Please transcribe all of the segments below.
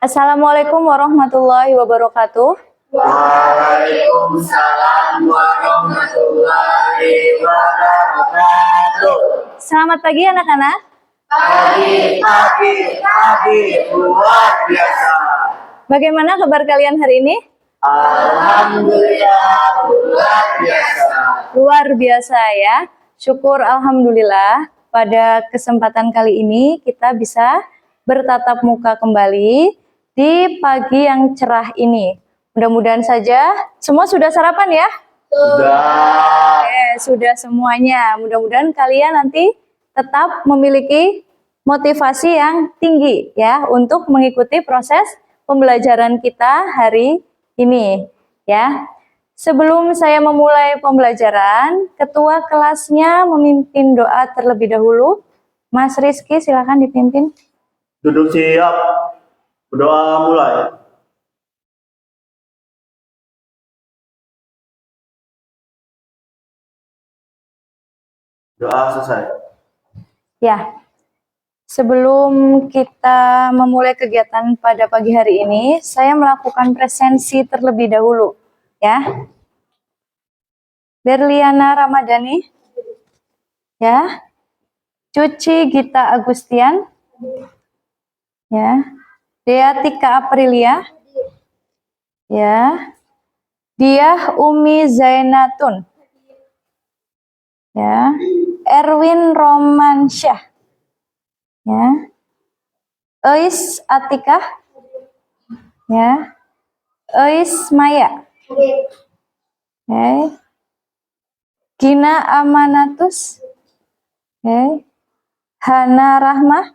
Assalamualaikum warahmatullahi wabarakatuh. Waalaikumsalam warahmatullahi wabarakatuh. Selamat pagi anak-anak. Pagi luar biasa. Bagaimana kabar kalian hari ini? Alhamdulillah luar biasa. Luar biasa ya. Syukur alhamdulillah pada kesempatan kali ini kita bisa bertatap muka kembali di pagi yang cerah ini. Mudah-mudahan saja semua sudah sarapan ya? Sudah. Sudah semuanya. Mudah-mudahan kalian nanti tetap memiliki motivasi yang tinggi ya untuk mengikuti proses pembelajaran kita hari ini ya. Sebelum saya memulai pembelajaran, ketua kelasnya memimpin doa terlebih dahulu. Mas Rizky silakan dipimpin. Duduk siap. Berdoa mulai. Doa selesai. Ya, sebelum kita memulai kegiatan pada pagi hari ini, saya melakukan presensi terlebih dahulu, ya. Berliana Ramadhani, ya. Cuci Gita Agustian, ya. Dea Tika Aprilia, ya. Diah Umi Zainatun, ya. Erwin Romansyah, ya. Eis Atikah, ya. Eis Maya, okay. Gina Amanatus, okay. Hana Rahmah,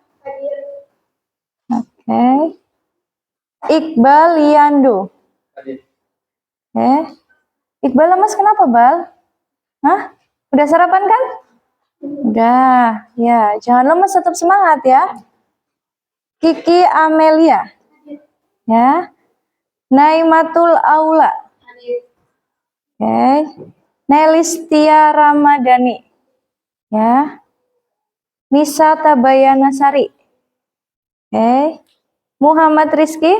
okay. Iqbal Liandu, okay. Iqbal lemas kenapa Bal? Hah? Udah sarapan kan? Udah, ya jangan lemas, tetap semangat ya. Kiki Amelia, ya. Naimatul Aula, okay. Nelistia Ramadhani, ya. Nisa Tabayana Sari, okay. Muhammad Rizky,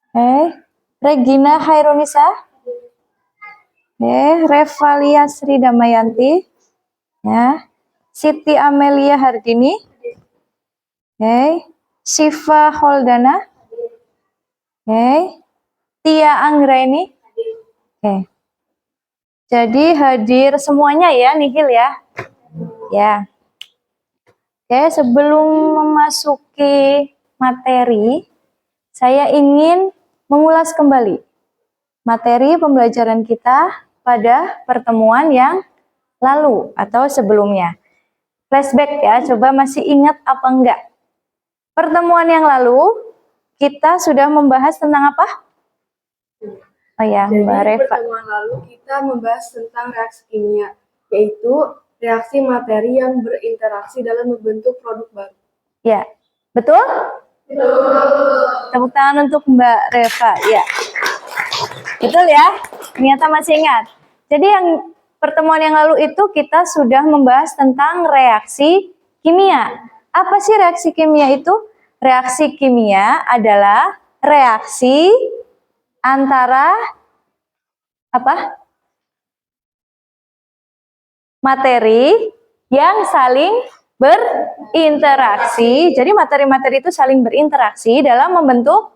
okay. Regina Hairunisa, okay. Revalia Sri Damayanti, ya. Siti Amelia Hardini, okay. Siva Holdana, okay. Tia Anggraini, okay. Jadi hadir semuanya ya, nihil ya. Ya. Oke, sebelum memasuki materi, saya ingin mengulas kembali materi pembelajaran kita pada pertemuan yang lalu atau sebelumnya. Flashback ya, coba masih ingat apa enggak? Pertemuan yang lalu kita sudah membahas tentang apa? Oh ya, Mbak Reva. Pertemuan lalu kita membahas tentang reaksi kimia, yaitu reaksi materi yang berinteraksi dalam membentuk produk baru. Ya, betul? Betul. Tepuk tangan untuk Mbak Reva. Ya, betul ya. Ternyata masih ingat. Jadi yang pertemuan yang lalu itu kita sudah membahas tentang reaksi kimia. Apa sih reaksi kimia itu? Reaksi kimia adalah reaksi antara apa? Materi yang saling berinteraksi. Jadi materi-materi itu saling berinteraksi dalam membentuk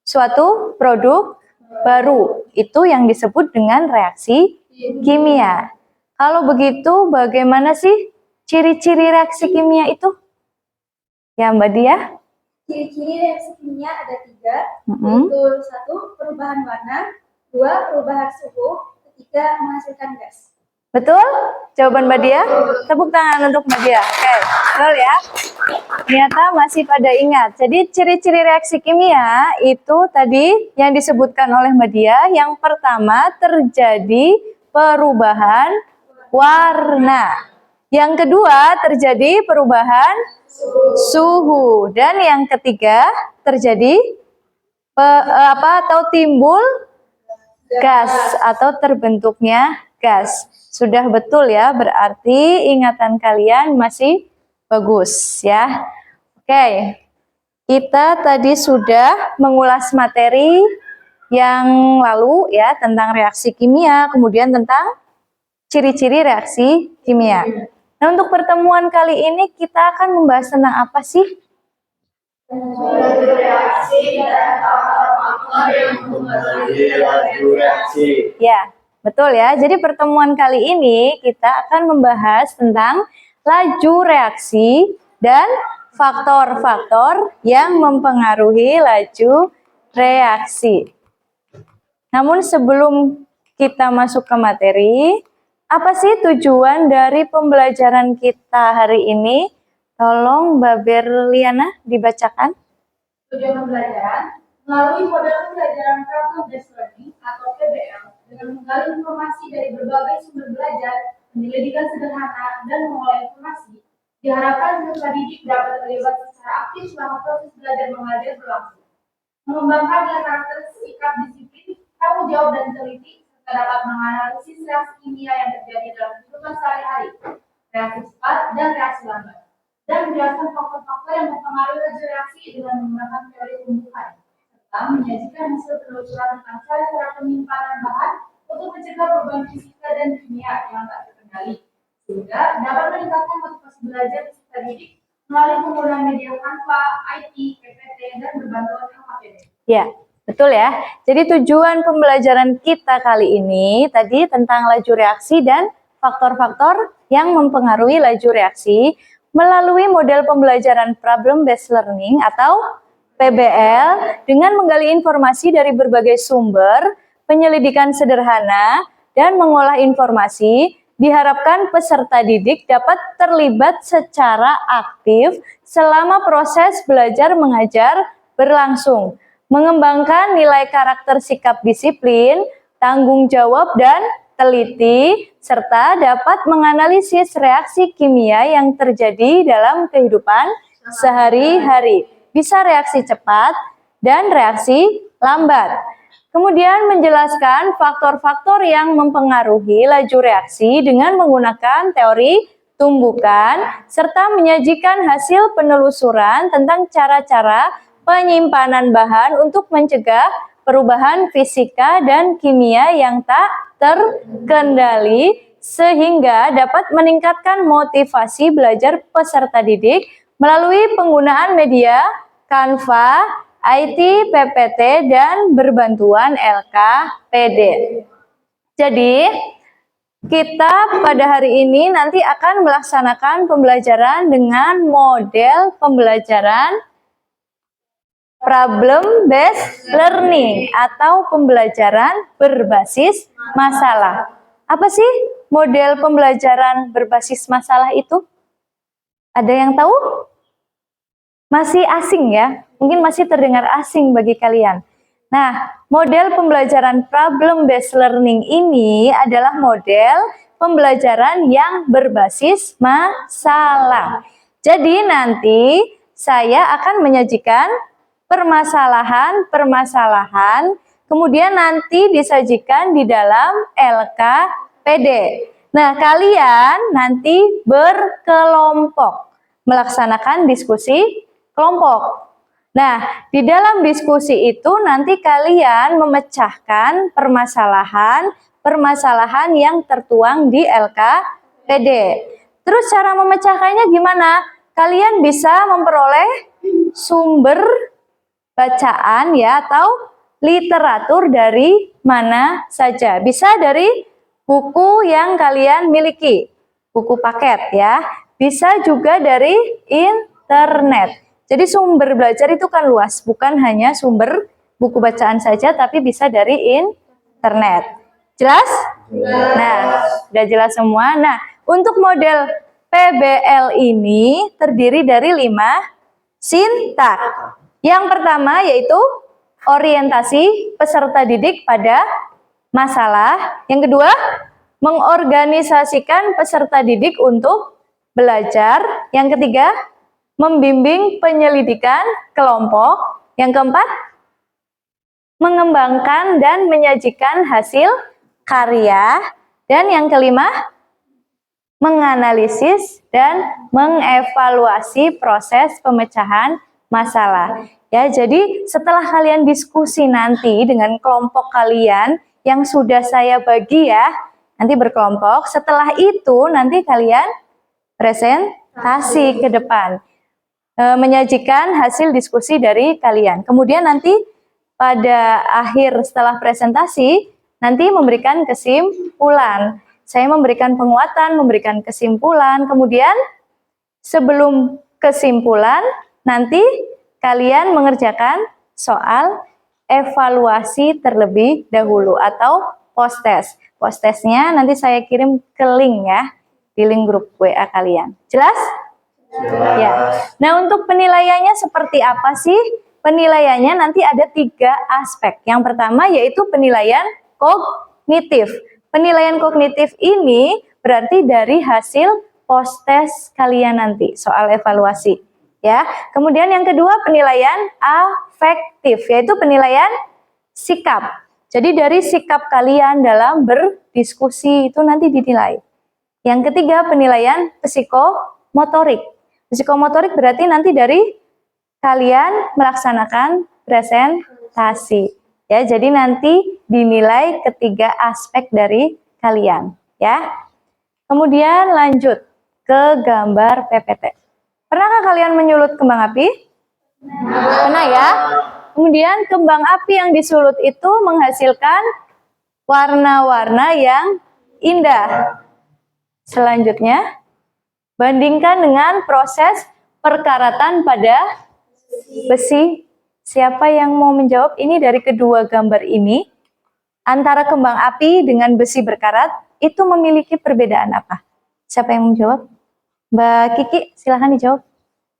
suatu produk baru. Itu yang disebut dengan reaksi kimia. Kalau begitu bagaimana sih ciri-ciri reaksi kimia itu? Ya Mbak Dia? Ciri-ciri reaksi kimia ada 3, yaitu 1. Perubahan warna, 2. Perubahan suhu, 3. Menghasilkan gas. Betul? Jawaban Mbak Dia? Tepuk tangan untuk Mbak Dia. Oke, betul ya. Ternyata masih pada ingat. Jadi ciri-ciri reaksi kimia itu tadi yang disebutkan oleh Mbak Dia. Yang pertama terjadi perubahan warna. Yang kedua terjadi perubahan suhu. Dan yang ketiga terjadi timbul gas atau terbentuknya gas. Sudah betul ya, berarti ingatan kalian masih bagus ya. Oke. kita tadi sudah mengulas materi yang lalu ya tentang reaksi kimia, kemudian tentang ciri-ciri reaksi kimia. Nah, untuk pertemuan kali ini kita akan membahas tentang apa sih? Reaksi dan faktor-faktor yang mempengaruhi laju reaksi. Ya, betul ya. Jadi pertemuan kali ini kita akan membahas tentang laju reaksi dan faktor-faktor yang mempengaruhi laju reaksi. Namun sebelum kita masuk ke materi, apa sih tujuan dari pembelajaran kita hari ini? Tolong Mbak Berliana dibacakan. Tujuan pembelajaran melalui model pembelajaran problem based learning atau PBL dengan menggali informasi dari berbagai sumber belajar, penyelidikan sederhana, dan mengolah informasi. Diharapkan peserta didik dapat terlibat secara aktif selama proses belajar mengajar berlangsung. Mengembangkan nilai karakter sikap disiplin, tanggung jawab dan teliti, serta dapat menganalisis reaksi kimia yang terjadi dalam kehidupan sehari-hari, reaksi cepat dan reaksi lambat, dan menjelaskan faktor-faktor yang mempengaruhi laju reaksi dengan menggunakan teori tumbuhan, serta menyajikan hasil penelusuran tentang cara-cara penyimpanan bahan untuk mencegah perubahan fisika dan kimia yang tak terkendali, sehingga dapat meningkatkan motivasi belajar peserta didik melalui penggunaan media Canva, IT, PPT, dan berbantuan LKPD. Ya, betul ya. Jadi tujuan pembelajaran kita kali ini tadi tentang laju reaksi dan faktor-faktor yang mempengaruhi laju reaksi melalui model pembelajaran problem based learning atau PBL dengan menggali informasi dari berbagai sumber, penyelidikan sederhana, dan mengolah informasi. Diharapkan peserta didik dapat terlibat secara aktif selama proses belajar mengajar berlangsung, mengembangkan nilai karakter sikap disiplin, tanggung jawab dan teliti, serta dapat menganalisis reaksi kimia yang terjadi dalam kehidupan sehari-hari. Bisa reaksi cepat dan reaksi lambat. Kemudian menjelaskan faktor-faktor yang mempengaruhi laju reaksi dengan menggunakan teori tumbukan, serta menyajikan hasil penelusuran tentang cara-cara penyimpanan bahan untuk mencegah perubahan fisika dan kimia yang tak terkendali, sehingga dapat meningkatkan motivasi belajar peserta didik melalui penggunaan media Canva, IT, PPT, dan berbantuan LKPD. Jadi, kita pada hari ini nanti akan melaksanakan pembelajaran dengan model pembelajaran problem based learning atau pembelajaran berbasis masalah. Apa sih model pembelajaran berbasis masalah itu? Ada yang tahu? Masih asing ya? Mungkin masih terdengar asing bagi kalian. Nah, model pembelajaran problem based learning ini adalah model pembelajaran yang berbasis masalah. Jadi nanti saya akan menyajikan permasalahan-permasalahan, kemudian nanti disajikan di dalam LKPD. Nah, kalian nanti berkelompok melaksanakan diskusi kelompok. Nah, di dalam diskusi itu nanti kalian memecahkan permasalahan yang tertuang di LKPD. Terus cara memecahkannya gimana? Kalian bisa memperoleh sumber bacaan ya atau literatur dari mana saja. Bisa dari buku yang kalian miliki, buku paket ya. Bisa juga dari internet. Jadi sumber belajar itu kan luas, bukan hanya sumber buku bacaan saja, tapi bisa dari internet. Jelas? Nah, sudah jelas semua. Nah, untuk model PBL ini terdiri dari 5 sintak. Yang pertama yaitu orientasi peserta didik pada masalah. Yang kedua, mengorganisasikan peserta didik untuk belajar. Yang ketiga, membimbing penyelidikan kelompok. Yang keempat, mengembangkan dan menyajikan hasil karya. Dan yang kelima, menganalisis dan mengevaluasi proses pemecahan masalah. Ya, jadi setelah kalian diskusi nanti dengan kelompok kalian yang sudah saya bagi ya, nanti berkelompok. Setelah itu nanti kalian presentasi ke depan, menyajikan hasil diskusi dari kalian. Kemudian nanti pada akhir setelah presentasi nanti memberikan kesimpulan. Saya memberikan penguatan, memberikan kesimpulan. Kemudian sebelum kesimpulan nanti kalian mengerjakan soal evaluasi terlebih dahulu atau post test. Post testnya nanti saya kirim ke link ya, di link grup WA kalian. Jelas? Ya. Nah, untuk penilaiannya seperti apa sih? Penilaiannya nanti ada 3 aspek. Yang pertama yaitu penilaian kognitif. Penilaian kognitif ini berarti dari hasil post test kalian nanti soal evaluasi. Ya. Kemudian yang kedua penilaian afektif, yaitu penilaian sikap. Jadi dari sikap kalian dalam berdiskusi itu nanti dinilai. Yang ketiga penilaian psikomotorik. Psikomotorik berarti nanti dari kalian melaksanakan presentasi. Ya, jadi nanti dinilai ketiga aspek dari kalian, ya. Kemudian lanjut ke gambar PPT. Pernahkah kalian menyulut kembang api? Pernah ya? Kemudian kembang api yang disulut itu menghasilkan warna-warna yang indah. Selanjutnya, bandingkan dengan proses perkaratan pada besi. Siapa yang mau menjawab ini dari kedua gambar ini? Antara kembang api dengan besi berkarat itu memiliki perbedaan apa? Siapa yang mau menjawab? Mbak Kiki, silahkan dijawab.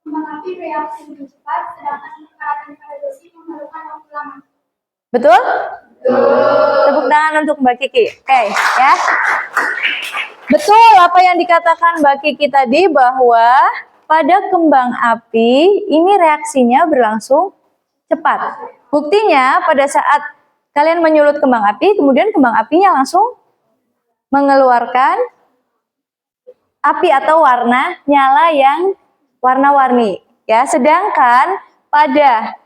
Kembang api bereaksi lebih cepat, sedangkan perkaratan pada besi memerlukan waktu lama. Betul? Tepuk tangan untuk Mbak Kiki. Oke, ya. Betul apa yang dikatakan Mbak Kiki tadi, bahwa pada kembang api ini reaksinya berlangsung cepat. Buktinya pada saat kalian menyulut kembang api, kemudian kembang apinya langsung mengeluarkan api atau warna nyala yang warna-warni. Ya, sedangkan pada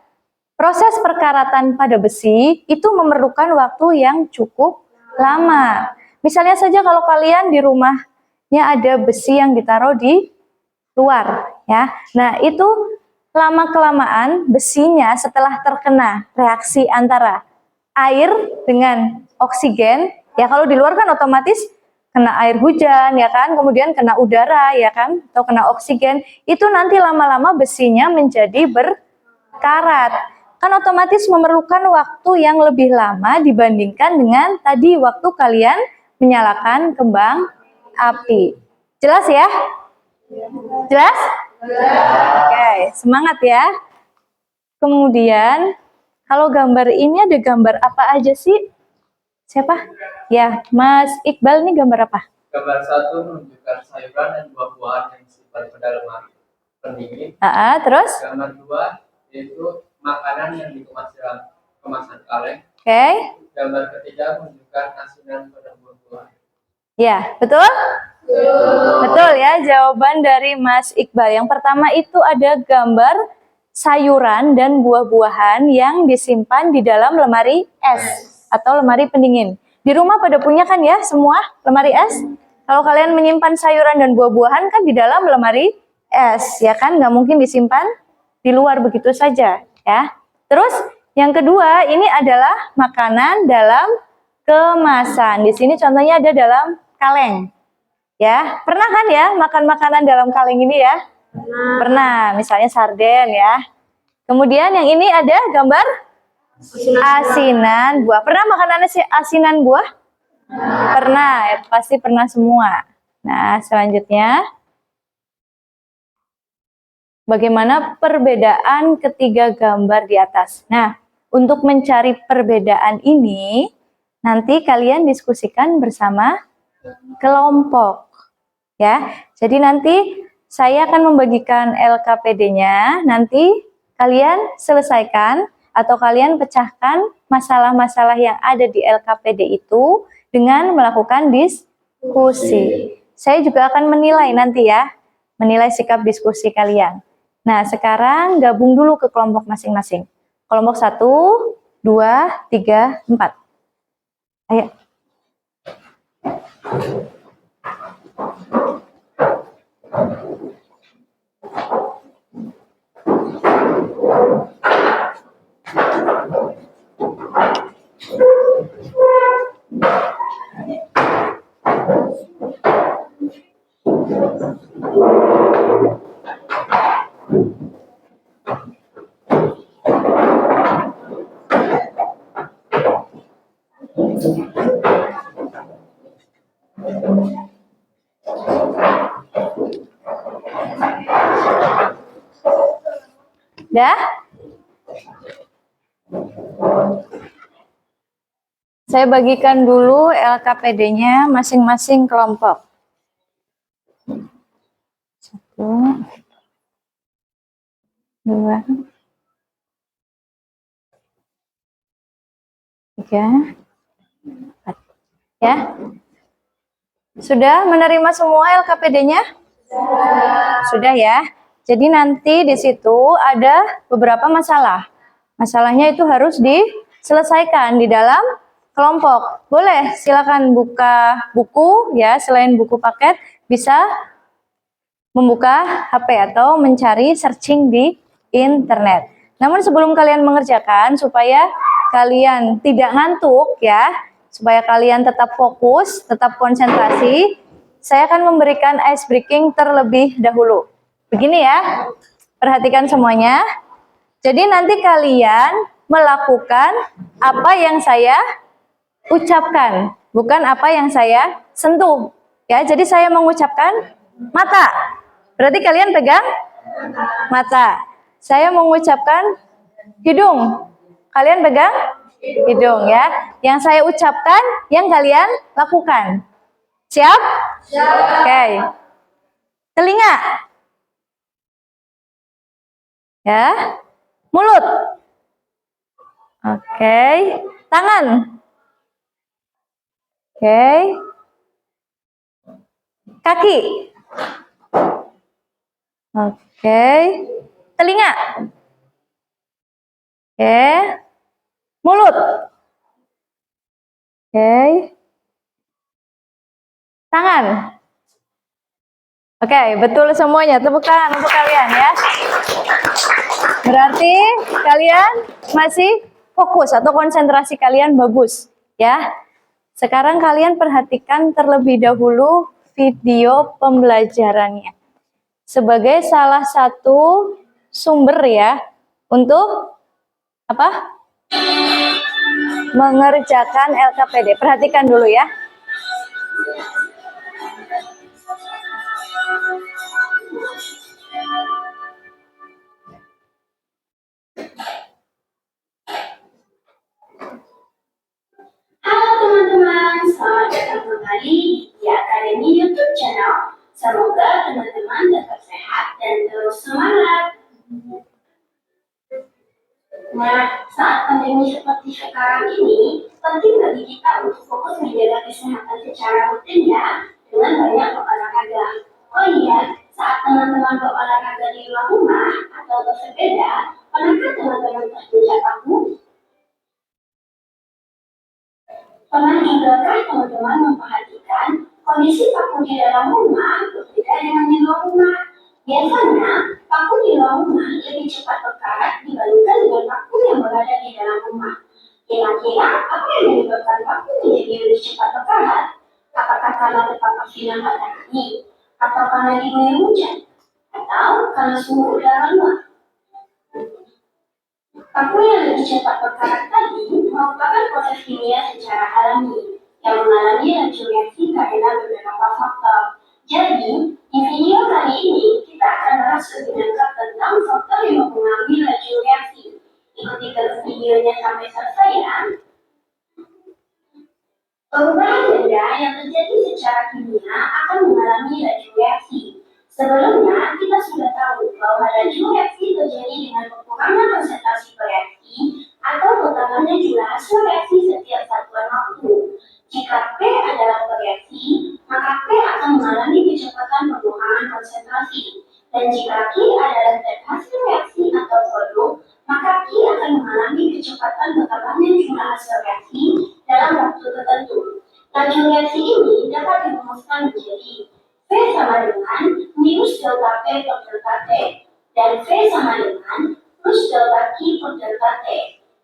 proses perkaratan pada besi itu memerlukan waktu yang cukup lama. Misalnya saja kalau kalian di rumahnya ada besi yang ditaruh di luar, ya. Nah, itu lama-kelamaan besinya setelah terkena reaksi antara air dengan oksigen, ya kalau di luar kan otomatis kena air hujan, ya kan, kemudian kena udara, ya kan, atau kena oksigen, itu nanti lama-lama besinya menjadi berkarat. Kan otomatis memerlukan waktu yang lebih lama dibandingkan dengan tadi waktu kalian menyalakan kembang api. Jelas ya? Jelas? Oke, semangat ya. Kemudian, kalau gambar ini ada gambar apa aja sih? Siapa? Ya, Mas Iqbal, ini gambar apa? Gambar 1 menunjukkan sayuran dan buah-buahan yang disimpan pada lemari pendingin. Terus? Gambar 2 yaitu makanan yang dikemas dalam kemasan kaleng. Oke. Gambar ketiga menunjukkan asinan pada buah-buahan. Ya, betul? Betul ya, jawaban dari Mas Iqbal. Yang pertama itu ada gambar sayuran dan buah-buahan yang disimpan di dalam lemari es atau lemari pendingin. Di rumah pada punya kan ya semua lemari es? Kalau kalian menyimpan sayuran dan buah-buahan kan di dalam lemari es, ya kan? Nggak mungkin disimpan di luar begitu saja, ya. Terus yang kedua ini adalah makanan dalam kemasan. Di sini contohnya ada dalam kaleng. Ya, pernah kan ya makan makanan dalam kaleng ini ya? Pernah, misalnya sarden ya. Kemudian yang ini ada gambar asinan buah. Pernah makan asinan buah? Pernah, ya, pasti pernah semua. Nah, selanjutnya bagaimana perbedaan ketiga gambar di atas? Nah, untuk mencari perbedaan ini nanti kalian diskusikan bersama kelompok. Ya, jadi nanti saya akan membagikan LKPD-nya, nanti kalian selesaikan atau kalian pecahkan masalah-masalah yang ada di LKPD itu dengan melakukan diskusi. Saya juga akan menilai nanti ya, menilai sikap diskusi kalian. Nah, sekarang gabung dulu ke kelompok masing-masing. Kelompok 1, 2, 3, 4. Ayo. Dah? Saya bagikan dulu LKPD-nya masing-masing kelompok. 1, 2, 3, 4. Ya. Sudah menerima semua LKPD-nya? Sudah ya. Jadi nanti di situ ada beberapa masalah. Masalahnya itu harus diselesaikan di dalam kelompok. Boleh, silakan buka buku ya, selain buku paket bisa membuka HP atau mencari searching di internet. Namun sebelum kalian mengerjakan, supaya kalian tidak ngantuk ya, supaya kalian tetap fokus, tetap konsentrasi, saya akan memberikan ice breaking terlebih dahulu. Begini ya, perhatikan semuanya. Jadi nanti kalian melakukan apa yang saya ucapkan, bukan apa yang saya sentuh. Ya, jadi saya mengucapkan mata. Berarti kalian pegang mata. Saya mengucapkan hidung. Kalian pegang hidung ya. Yang saya ucapkan, yang kalian lakukan. Siap? Siap. Oke. Telinga. Ya. Mulut. Oke. Tangan. Oke. Kaki. Oke. Telinga. Oke. Mulut. Oke. Tangan. Oke, betul semuanya. Tepuk tangan untuk kalian ya. Berarti kalian masih fokus atau konsentrasi kalian bagus ya. Sekarang kalian perhatikan terlebih dahulu video pembelajarannya sebagai salah satu sumber ya untuk apa? Mengerjakan LKPD. Perhatikan dulu ya. Halo teman-teman, selamat datang kembali di Akademi YouTube Channel. Semoga teman-teman tetap sehat dan terus semangat. Nah, saat pandemi seperti sekarang ini, penting bagi kita untuk fokus menjaga kesehatan secara rutin ya, dengan banyak berolahraga. Oh iya, saat teman-teman berolahraga di luar rumah atau bersepeda, pernahkah teman-teman terpijak kaku? Pernah jugakah teman-teman memperhatikan kondisi paku di dalam rumah berbeda dengan di luar rumah? Biasanya, paku di luar rumah lebih cepat berkarat dibandingkan dengan paku yang berada di dalam rumah. Kira-kira apa yang menyebabkan paku menjadi lebih cepat berkarat? Apakah karena terpapar sinar matahari? Atau karena diguyur hujan? Atau karena suhu udara luar? Paku yang lebih cepat berkarat tadi merupakan proses kimia secara alami yang mengalami laju reaksi karena beberapa faktor. Jadi, di video kali ini kita akan bahas lebih lengkap tentang faktor yang mempengaruhi laju reaksi. Ikuti terus videonya sampai selesai ya. Perubahan benda yang terjadi secara kimia akan mengalami laju reaksi. Sebelumnya, kita sudah tahu bahwa laju reaksi terjadi dengan pengurangan konsentrasi reaksi atau bertambahnya jumlah hasil reaksi setiap satuan waktu. Jika P adalah reaksi, maka P akan mengalami kecepatan pengurangan konsentrasi. Dan jika Q adalah zat dirumuskan menjadi V sama dengan minus delta P per delta T, dan V sama dengan plus delta Q per delta T.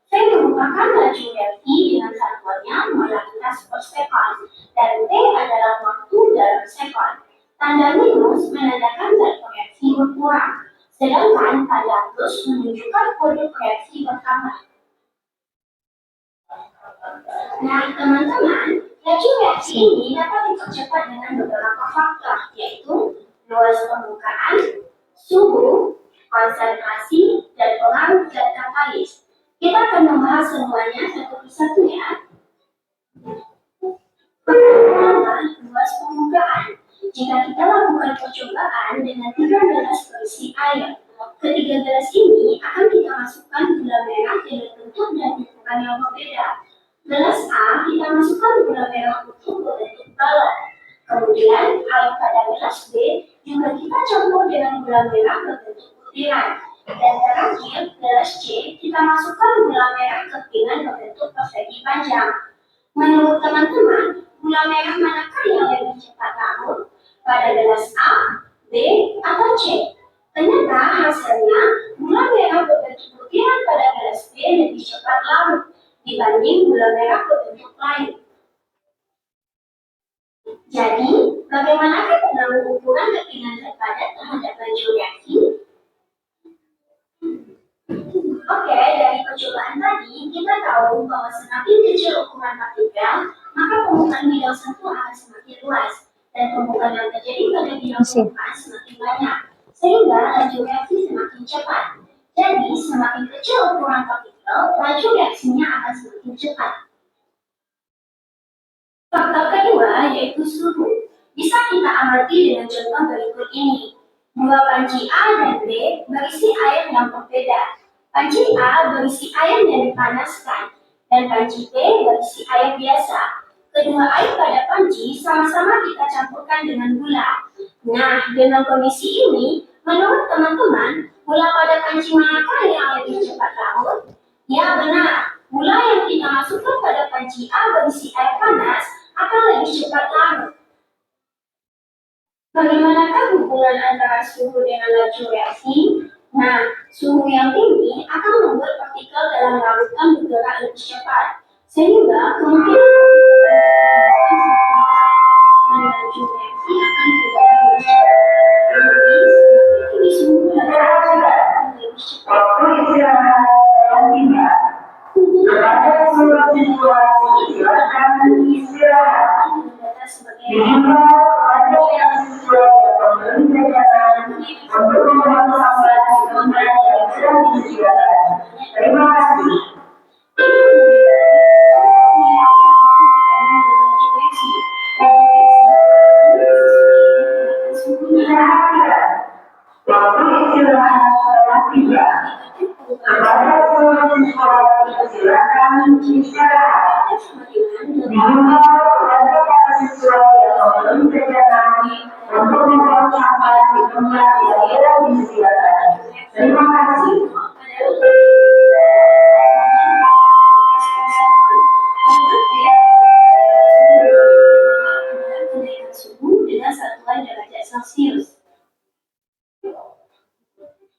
V merupakan laju reaksi dengan satuannya molaritas per sekon, dan T adalah waktu dalam sekon. Tanda minus menandakan zat reaksi berkurang, sedangkan tanda plus menunjukkan produk reaksi bertambah. Nah, teman-teman, laju reaksi ini dapat dipercepat dengan beberapa faktor, yaitu luas permukaan, suhu, konsentrasi, dan pengaruh zat katalis. Kita akan membahas semuanya satu persatu ya. Pertama, luas permukaan. Jika kita lakukan percobaan dengan 3 gelas berisi air, ketiga gelas ini akan kita masukkan gula merah dengan bentuk dan ukuran yang berbeda. Gelas A kita masukkan gula merah utuh berbentuk balon. Kemudian air pada gelas B juga kita campur dengan gula merah berbentuk butiran. Dan terakhir gelas C kita masukkan gula merah kepingan berbentuk persegi panjang. Menurut teman-teman, gula merah manakah yang lebih cepat larut? Pada gelas A, B, atau C? Ternyata hasilnya gula merah berbentuk butiran pada gelas B lebih cepat larut dibanding gula merah berbentuk lain. Jadi, bagaimanakah pengaruh ukuran kepingan zat padat terhadap laju reaksi? Oke, dari percobaan tadi, kita tahu bahwa semakin kecil ukuran partikel, maka permukaan bidang sentuh akan semakin luas, dan permukaan yang terjadi pada bidang permukaan semakin banyak, sehingga laju reaksi semakin cepat. Jadi, semakin kecil ukuran partikel, laju reaksinya akan semakin cepat. Faktor kedua yaitu suhu. Bisa kita amati dengan contoh berikut ini. Dua panci A dan B berisi air yang berbeda. Panci A berisi air yang dipanaskan, dan panci B berisi air biasa. Kedua air pada panci sama-sama kita campurkan dengan gula. Nah, dengan kondisi ini, menurut teman-teman, gula pada panci manakah yang lebih cepat larut? Ya benar, gula yang kita masukkan pada panci A berisi air panas akan lebih cepat larut. Bagaimanakah hubungan antara suhu dengan laju reaksi? Nah, suhu yang tinggi akan membuat partikel dalam larutan bergerak lebih cepat, sehingga kemungkinan partikel dan laju reaksi akan bergerak lebih cepat. Jadi, semakin tinggi suhu laju reaksi akan lebih cepat. Terima kasih. Terima kasih. Kenaikan suhu dengan satuan derajat Celcius.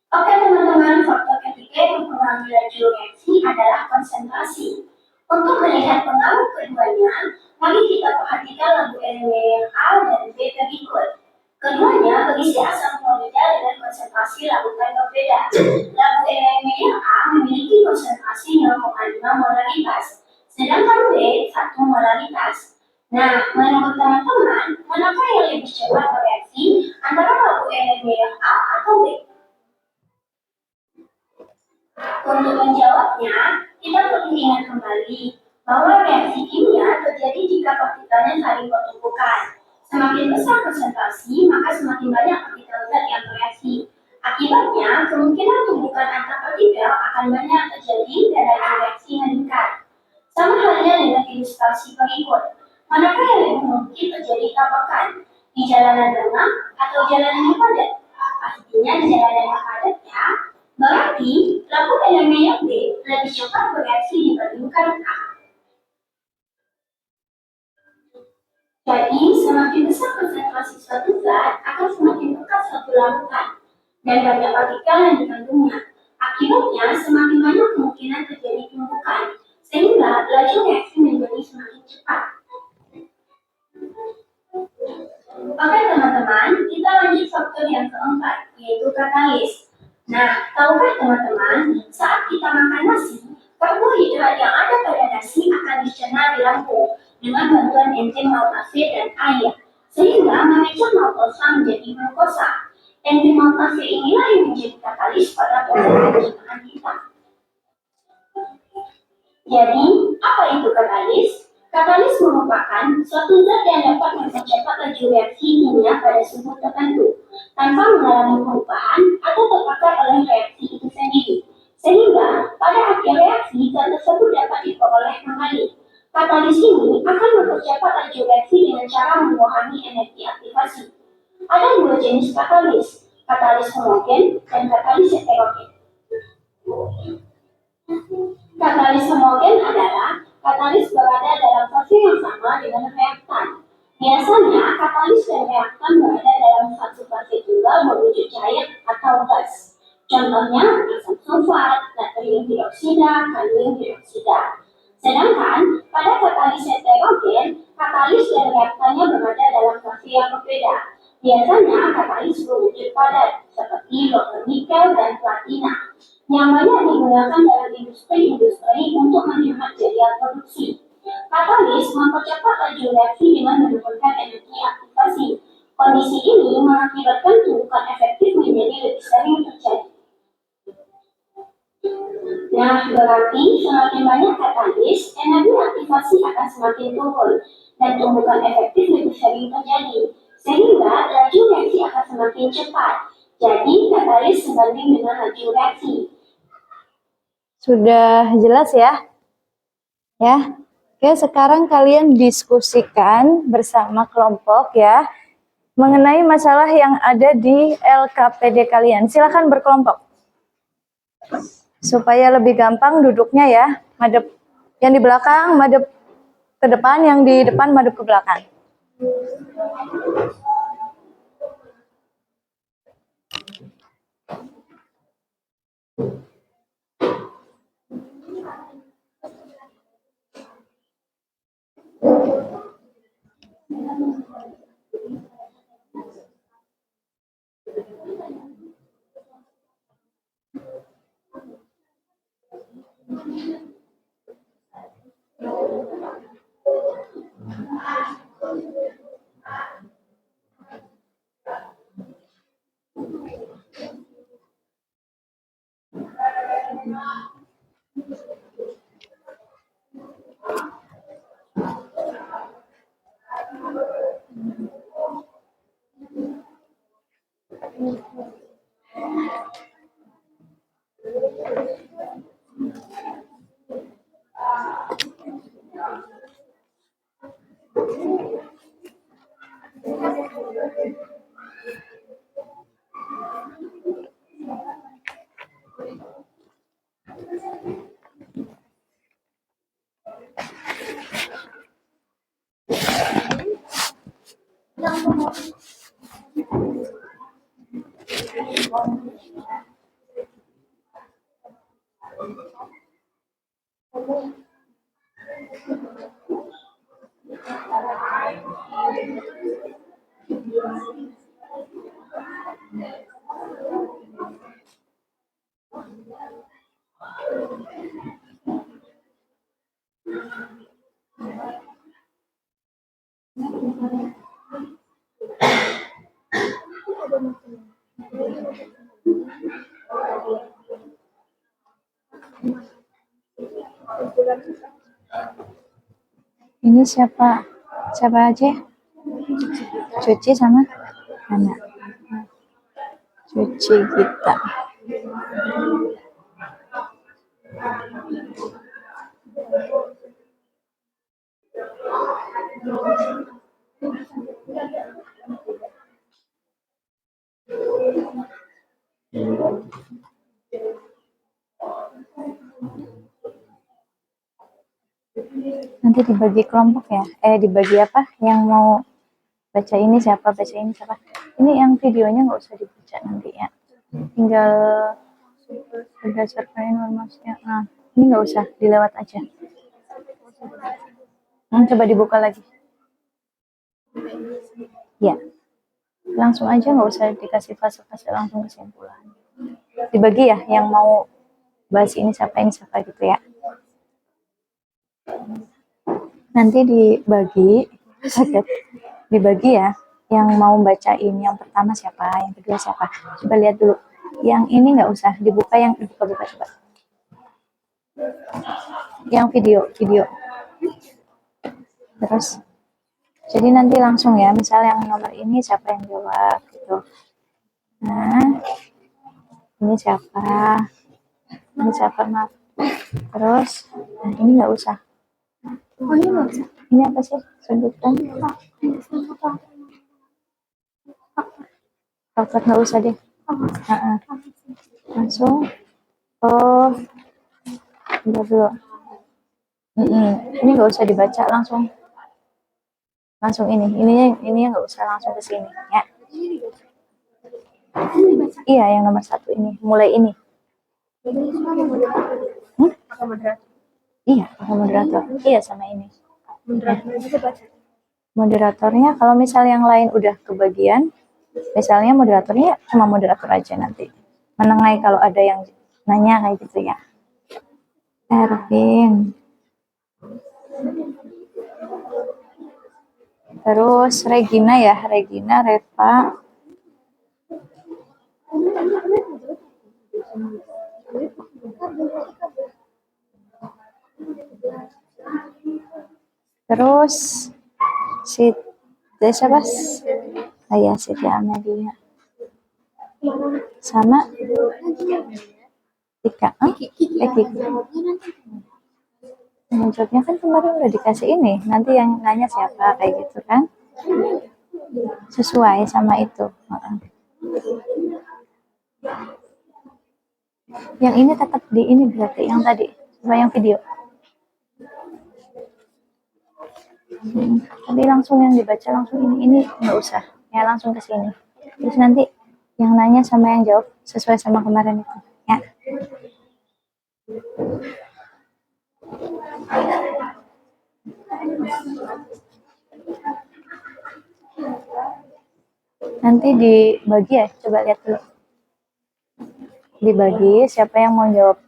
Oke teman-teman, faktor ketiga yang mempengaruhi laju reaksi adalah konsentrasi. Untuk melihat pengaruh keduanya, mari kita perhatikan labu elemen A dan B berikut. Keduanya berisi asam klorida dengan konsentrasi larutan berbeda. Labu elemen A memiliki konsentrasi 0,5 molaritas, sedangkan B 1 molaritas. Nah, menurut teman-teman, manakah yang lebih cepat bereaksi antara labu elemen A atau B? Untuk menjawabnya, kita perlu ingat kembali bahwa reaksi kimia terjadi jika partikelnya saling bertumpukan. Semakin besar konsentrasi, maka semakin banyak partikel zat yang bereaksi. Akibatnya, kemungkinan tumbukan antar partikel akan banyak terjadi dan laju reaksi meningkat. Sama halnya dengan ilustrasi berikut. Manakah yang lebih mungkin terjadi tabrakan? Di jalanan lengang atau jalanan yang padat? Pastinya di jalanan yang padat ya. Berarti, labu elemen B lebih cepat bereaksi dibandingkan A. Jadi, semakin besar konsentrasi suatu zat, akan semakin pekat suatu larutan dan banyak partikel yang dikandungnya. Akibatnya, semakin banyak kemungkinan terjadi tumbukan, sehingga laju reaksi menjadi semakin cepat. Oke teman-teman, kita lanjut faktor yang keempat, yaitu katalis. Nah, tahukah teman-teman, saat kita makan nasi, karbohidrat yang ada pada nasi akan dicerna di lambung dengan bantuan enzim maltase dan air, sehingga memecah maltosa menjadi glukosa. Enzim maltase inilah yang menjadi katalis pada proses pencernaan kita. Jadi, apa itu katalis? Katalis merupakan suatu zat yang dapat mempercepat laju reaksi kimia pada suhu tertentu tanpa mengalami perubahan atau terbakar oleh reaksi itu sendiri, sehingga pada akhir reaksi zat tersebut dapat diperoleh kembali. Katalis ini akan mempercepat laju reaksi dengan cara mengurangi energi aktivasi. Ada dua jenis katalis, katalis homogen dan katalis heterogen. Katalis homogen adalah katalis berada dalam fase yang sama dengan reaktan. Biasanya, katalis dan reaktan berada dalam satu fase juga berwujud cair atau gas. Contohnya, asam sulfat, natrium hidroksida, kalium hidroksida. Sedangkan, pada katalis heterogen, katalis dan reaktannya berada dalam fase yang berbeda. Biasanya, katalis berwujud padat, seperti logam nikel dan platina, yang banyak digunakan dalam industri untuk menghemat biaya produksi. Katalis mempercepat laju reaksi dengan menurunkan energi aktivasi. Kondisi ini mengakibatkan tumbukan efektif menjadi lebih sering terjadi. Nah, berarti semakin banyak katalis, energi aktivasi akan semakin turun dan tumbukan efektif lebih sering terjadi, sehingga laju reaksi akan semakin cepat. Jadi, katalis sebanding dengan laju reaksi. Sudah jelas ya? Ya. Oke, sekarang kalian diskusikan bersama kelompok ya mengenai masalah yang ada di LKPD kalian. Silakan berkelompok. Supaya lebih gampang duduknya ya. Madep yang di belakang madep ke depan, yang di depan madep ke belakang. Ini siapa? Siapa aja? Cuci sama anak. Cuci kita. Nanti Nanti dibagi kelompok ya. Dibagi apa? Yang mau baca ini siapa, baca ini siapa. Ini yang videonya nggak usah dibaca nanti ya. Tinggal berdasarkan informasinya. Nah, ini nggak usah, dilewat aja. Coba dibuka lagi. Ya, langsung aja, nggak usah dikasih fase-fase, langsung kesimpulan. Dibagi ya, yang mau bahas ini siapa gitu ya. Nanti dibagi ya, yang mau bacain yang pertama siapa, yang kedua siapa. Coba lihat dulu. Yang ini nggak usah dibuka, yang dibuka coba. Yang video. Terus, jadi nanti langsung ya, misal yang nomor ini siapa yang jawab gitu. Nah, ini siapa, maaf. Terus, nah ini nggak usah. Oh ini nggak usah. Ini apa sih? Sebutkan. Coklat nggak usah deh. Langsung. Oh, bentar dulu. Ini nggak usah dibaca, langsung ini nggak usah, langsung ke sini ya. Iya, yang nomor 1 ini, mulai ini. Iya, pakai moderator. Iya, sama ini. Moderatornya kalau misal yang lain udah kebagian, misalnya moderatornya cuma moderator aja nanti. Menengai kalau ada yang nanya kayak gitu ya. Ervin. Terus Regina ya, Reva. Terus siapa? Saya Siti Amelia. Sama Tika. Kiki. Jawabnya kan kemarin udah dikasih ini. Nanti yang nanya siapa kayak gitu kan? Sesuai sama itu. Yang ini tetap di ini berarti yang tadi, coba yang video. Tapi langsung yang dibaca langsung ini nggak usah ya, langsung ke sini. Terus nanti yang nanya sama yang jawab sesuai sama kemarin itu ya. Nanti dibagi ya, coba lihat dulu. Dibagi siapa yang mau jawab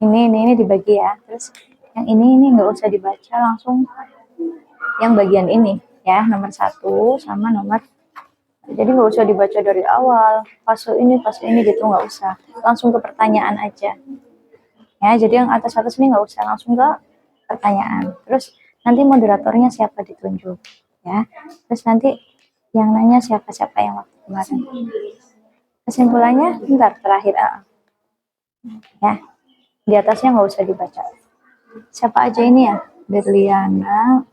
ini dibagi ya. Terus yang ini nggak usah dibaca, langsung yang bagian ini ya, nomor 1 sama nomor. Jadi nggak usah dibaca dari awal, fase ini gitu, nggak usah. Langsung ke pertanyaan aja. Ya, jadi yang atas ini nggak usah, langsung ke pertanyaan. Terus nanti moderatornya siapa ditunjuk ya. Terus nanti yang nanya siapa yang waktu kemarin. Kesimpulannya bentar terakhir ya, di atasnya nggak usah dibaca. Siapa aja ini ya? Berliana,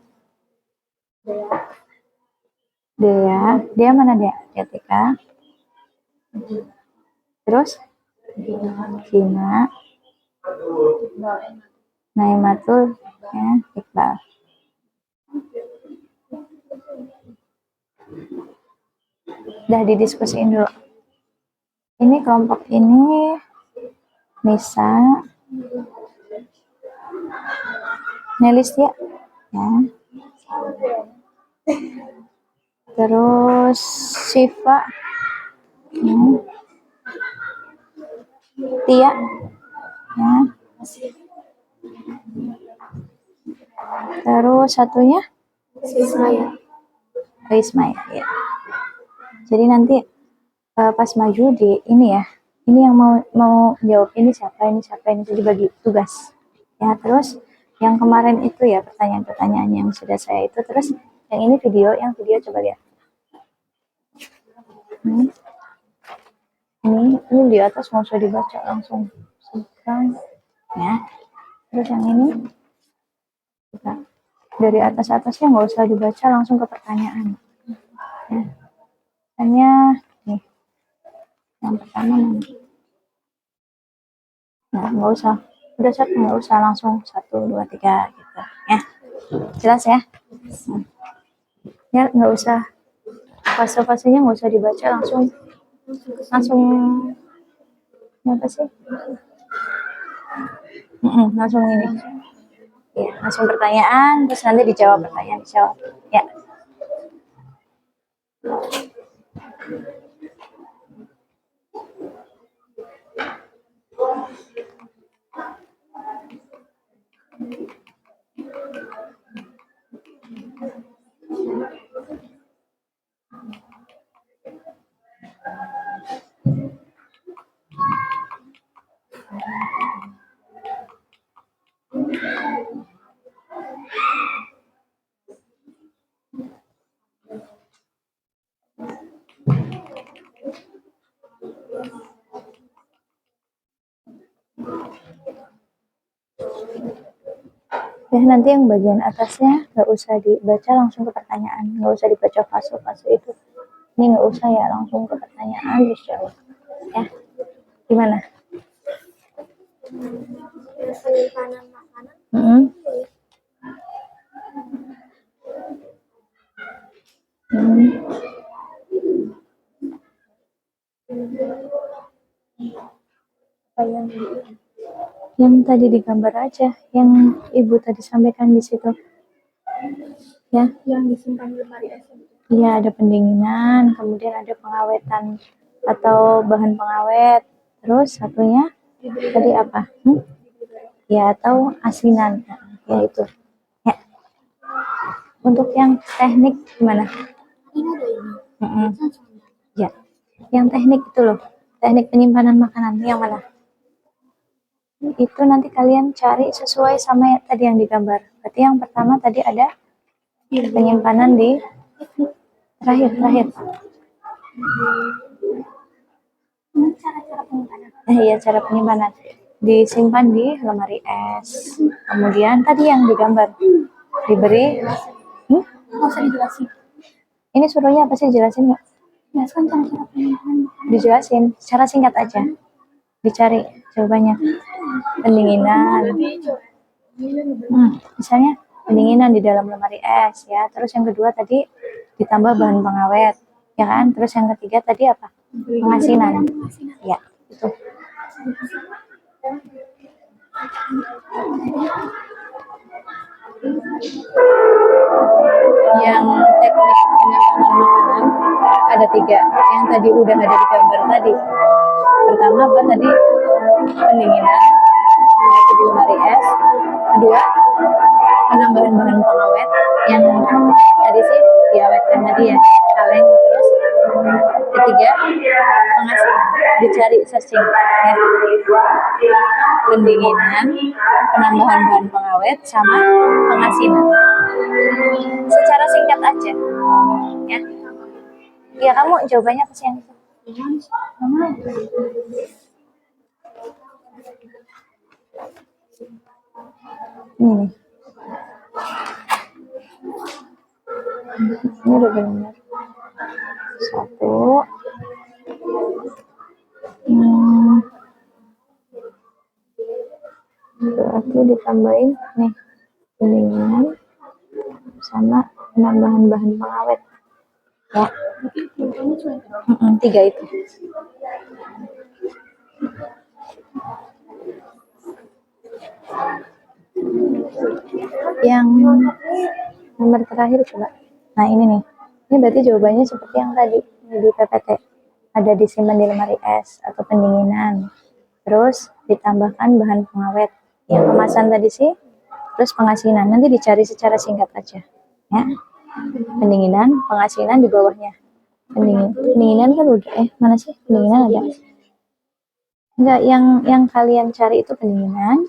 Dea mana Dea? Tika. Terus Gina, Naimatul, ya, Iqbal. Udah didiskusiin dulu. Ini kelompok ini Nisa, Nelistia, ya. Terus Syifa, ya. Tia, ya. Terus satunya Rismaya, ya. Jadi nanti pas maju di ini ya, ini yang mau jawab ini siapa, jadi bagi tugas ya. Terus yang kemarin itu ya, pertanyaan yang sudah saya itu. Terus yang ini video coba lihat. Ini di atas nggak usah dibaca, langsung sebutkan ya. Terus yang ini kita dari atasnya nggak usah dibaca, langsung ke pertanyaan ya. Hanya nih yang pertama nih. Nah, nggak usah, udah nggak usah, langsung 1, 2, 3 gitu ya. Jelas ya? Ya, nggak usah fase-fasenya nggak usah dibaca, langsung apa sih? Langsung ini. Ya, langsung pertanyaan, terus nanti dijawab pertanyaan, dijawab. Ya. Ya, nanti yang bagian atasnya nggak usah dibaca, langsung ke pertanyaan, nggak usah dibaca fase-fase itu. Ini nggak usah ya, langsung ke pertanyaan terus jawab. Ya, gimana? Penyimpanan makanan. Hmm. Apa yang tadi digambar aja, yang ibu tadi sampaikan di situ. Ya, Yang disimpan di lemari es. iya ada pendinginan, kemudian ada pengawetan atau bahan pengawet. Terus satunya tadi apa? Ya, atau asinan. Nah, ya itu. Ya. Untuk yang teknik gimana? Ini ada ini. Ya, yang teknik itu loh, teknik penyimpanan makanan yang mana? Itu nanti kalian cari sesuai sama tadi yang digambar. Berarti yang pertama tadi ada penyimpanan di terakhir. Cara-cara penyimpanan. Iya, cara penyimpanan. Disimpan di lemari es. Kemudian tadi yang digambar diberi. Nggak usah dijelasin. Ini suruhnya apa sih, jelasin nggak? Jelaskan cara-cara penyimpanan. Dijelasin, secara singkat aja. Dicari jawabannya. Pendinginan. Misalnya pendinginan di dalam lemari es ya. Terus yang kedua tadi ditambah bahan pengawet, ya kan? Terus yang ketiga tadi apa? Pengasinan. Ya, itu. Yang teknik penyimpanan makanan ada 3. Yang tadi udah ada di gambar tadi. Pertama apa tadi? Pendinginan. Itu di lemari es. Kedua, penambahan bahan pengawet yang tadi sih diawetkan tadi ya, kaleng. Terus ketiga, pengasinan. Dicari searching ya. Pendinginan, penambahan bahan pengawet, sama pengasinan. Secara singkat aja ya. Ya, kamu jawabannya apa sih yang itu? Ini udah benar. 1. Berarti ditambahin nih pendinginan sama penambahan bahan pengawet ya. 3 itu. Yang nomor terakhir coba. Nah, ini nih. Ini berarti jawabannya seperti yang tadi di PPT. Ada disimpan di lemari es atau pendinginan. Terus ditambahkan bahan pengawet. Yang kemasan tadi sih. Terus pengasinan. Nanti dicari secara singkat aja. Ya. Pendinginan, pengasinan di bawahnya. Pendinginan kan udah. Mana sih? Pendinginan ada. Enggak, yang kalian cari itu pendinginan,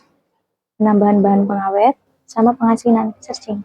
penambahan bahan pengawet, sama pengasinan. Searching.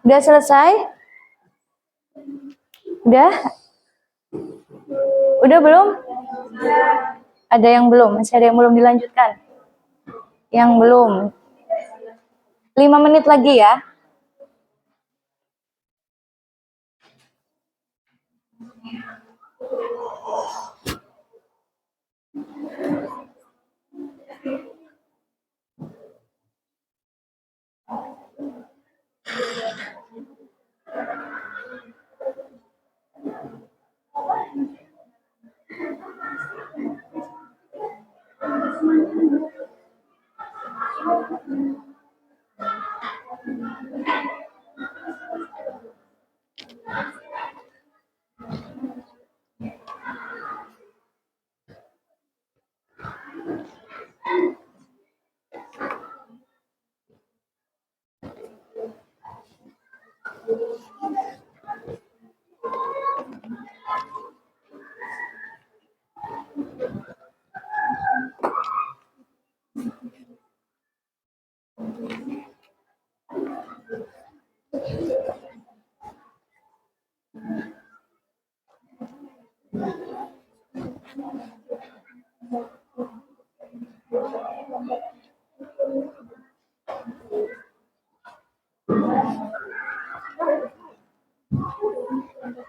Udah selesai? Udah? Udah belum? Ada yang belum? Masih ada yang belum dilanjutkan? Yang belum? 5 menit lagi ya.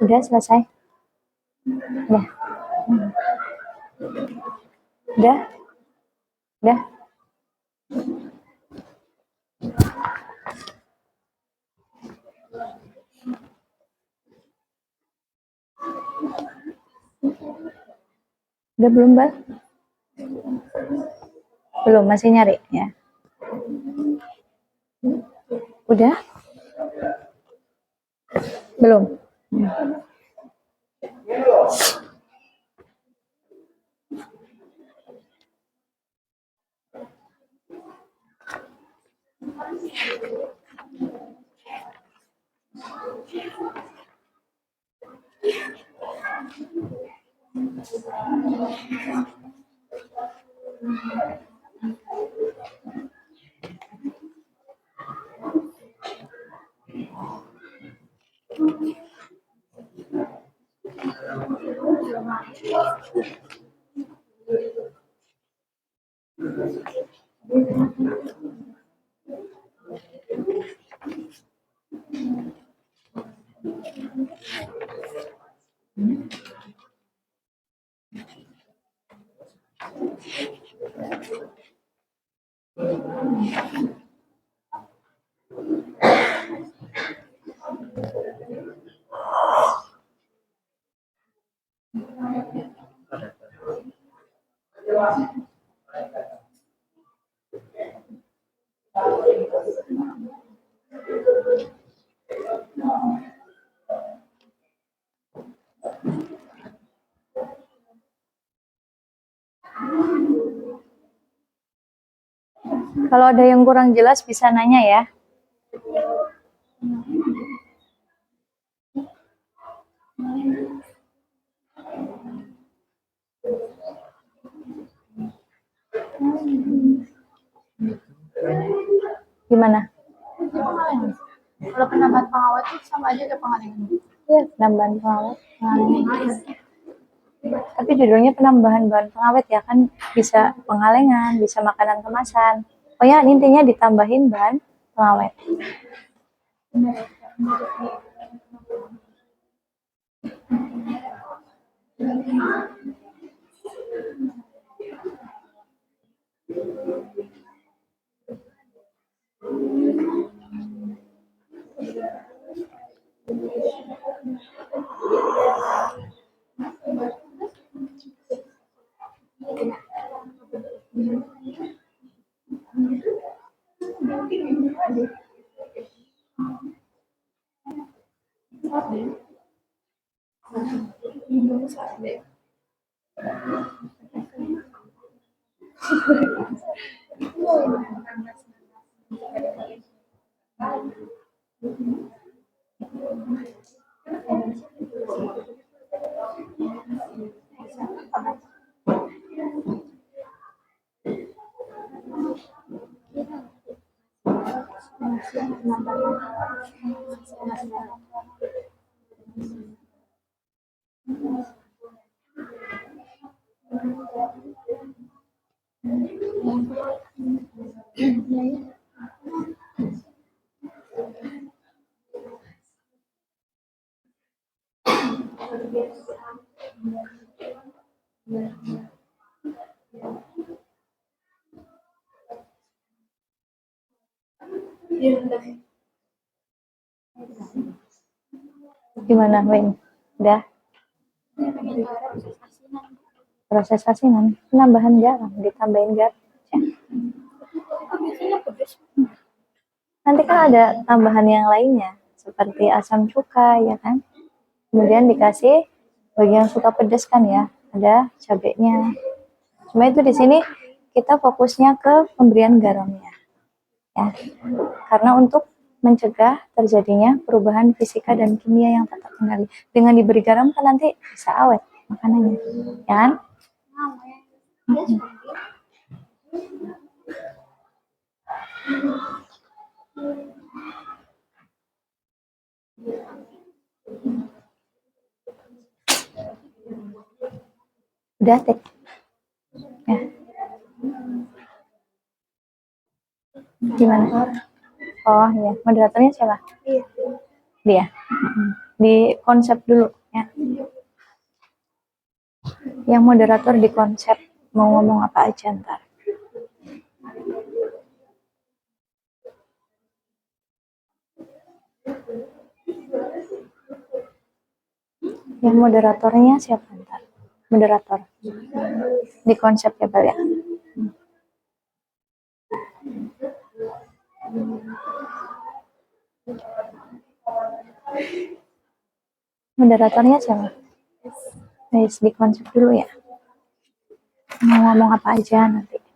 Udah selesai? Udah. Udah? Udah? Udah belum, Bal? Belum, masih nyari ya. Udah? Belum. Kalau ada yang kurang jelas bisa nanya ya. Gimana? Kalau penambahan pengawet itu sama aja kayak pengalengan. Iya, penambahan pengawet. Tapi judulnya penambahan bahan pengawet ya, kan bisa pengalengan, bisa makanan kemasan. Oh ya, intinya ditambahin bahan pengawet. Gimana, Win? Udah? Proses asinan, penambahan garam, ditambahin garam. Nanti kan ada tambahan yang lainnya, seperti asam cuka, ya kan? Kemudian dikasih bagi yang suka pedas kan ya, ada cabenya. Cuma itu di sini kita fokusnya ke pemberian garamnya, ya. Karena untuk mencegah terjadinya perubahan fisika dan kimia yang tak terkendali. Dengan diberi garam kan nanti bisa awet makanannya, ya kan? Udah, Tek. Ya. Gimana? Oh ya, moderatornya siapa? Dia. Di konsep dulu ya. Yang moderator di konsep mau ngomong apa aja ntar. Yang moderatornya siapa ntar? Moderator di konsep ya, Bal ya. Moderatornya siapa? Guys, di konsep dulu ya. Mau ngomong apa aja nanti. Ya.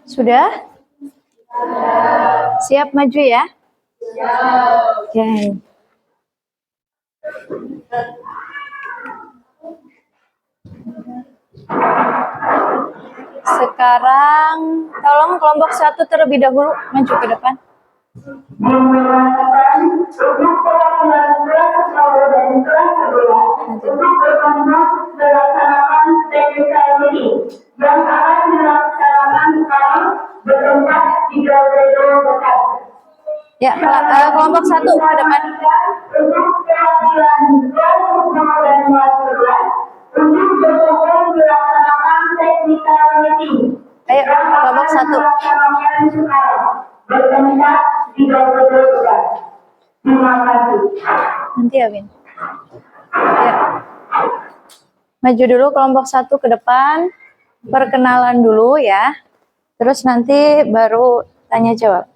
Sudah? Siap maju ya? Oke. Sekarang tolong kelompok 1 terlebih dahulu maju ke depan. Untuk perwakilan kelas 10 dan kelas 11 untuk berkenan melaksanakan TPK ini yang akan melaksanakan sekarang Ya, kelompok 1 ke depan. Untuk perhatian dan untuk berfokus melaksanakan technical meeting. Ayo, kelompok 1. Melaksanakan sekarang. Bertempat di bawah. Terima kasih. Nanti ya, Win. Ya. Maju dulu kelompok 1 ke depan. Perkenalan dulu ya. Terus nanti baru tanya jawab.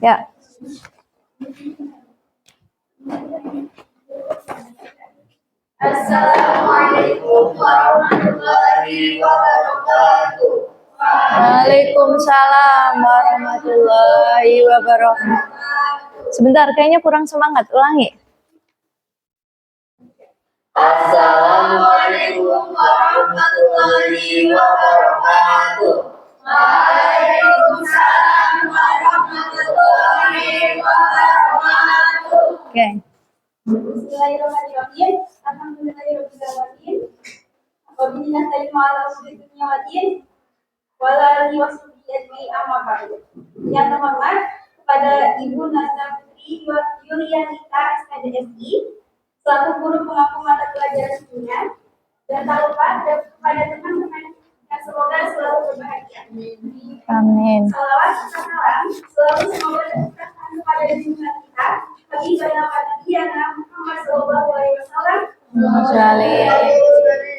Ya. Assalamualaikum warahmatullahi wabarakatuh. Waalaikumsalam warahmatullahi wabarakatuh. Sebentar, kayaknya kurang semangat. Ulangi. Assalamualaikum warahmatullahi wabarakatuh. Waalaikumsalam warahmatullahi wabarakatuh. Oke. Bismillahirrahmanirrahim. Alhamdulillahirrahmanirrahim. Wabillahi ta'ala wassalamu'alaikum warahmatullahi wabarakatuh. Yang terhormat kepada Ibu Nazar Putri Yulianita SPDSI selaku guru pengaku mata pelajaran kimia, dan tak lupa kepada teman-teman yang semoga selalu berbahagia. Amin. Salawat serta salam selalu semoga tercurahkan kepada junjungan kita Nabi Nabi Muhammad Sallallahu Alaihi Wasallam,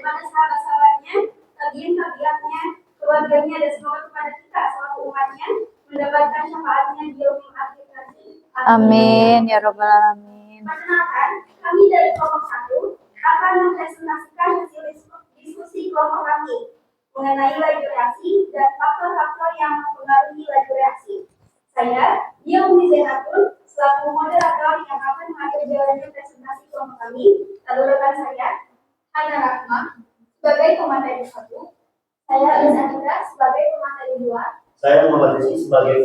kepada sahabat-sahabatnya, tabiin-tabiatnya, keluarganya, dan semoga kepada kita selaku umatnya mendapatkan syafaatnya di yaumil akhir nanti. Amin ya robbal alamin. Perkenalkan, kami dari kelompok 1 akan mempresentasikan hasil diskusi kelompok kami mengenai laju reaksi dan faktor-faktor yang mempengaruhi laju reaksi. Saya, Dia Umi Zainatun, selaku moderator yang akan mengatur jalannya presentasi kelompok kami. Lalu rekan saya, Hana Rahma, sebagai pemateri 1. Saya Lisa Indra sebagai pemateri 2. Saya Muhammad Rizky sebagai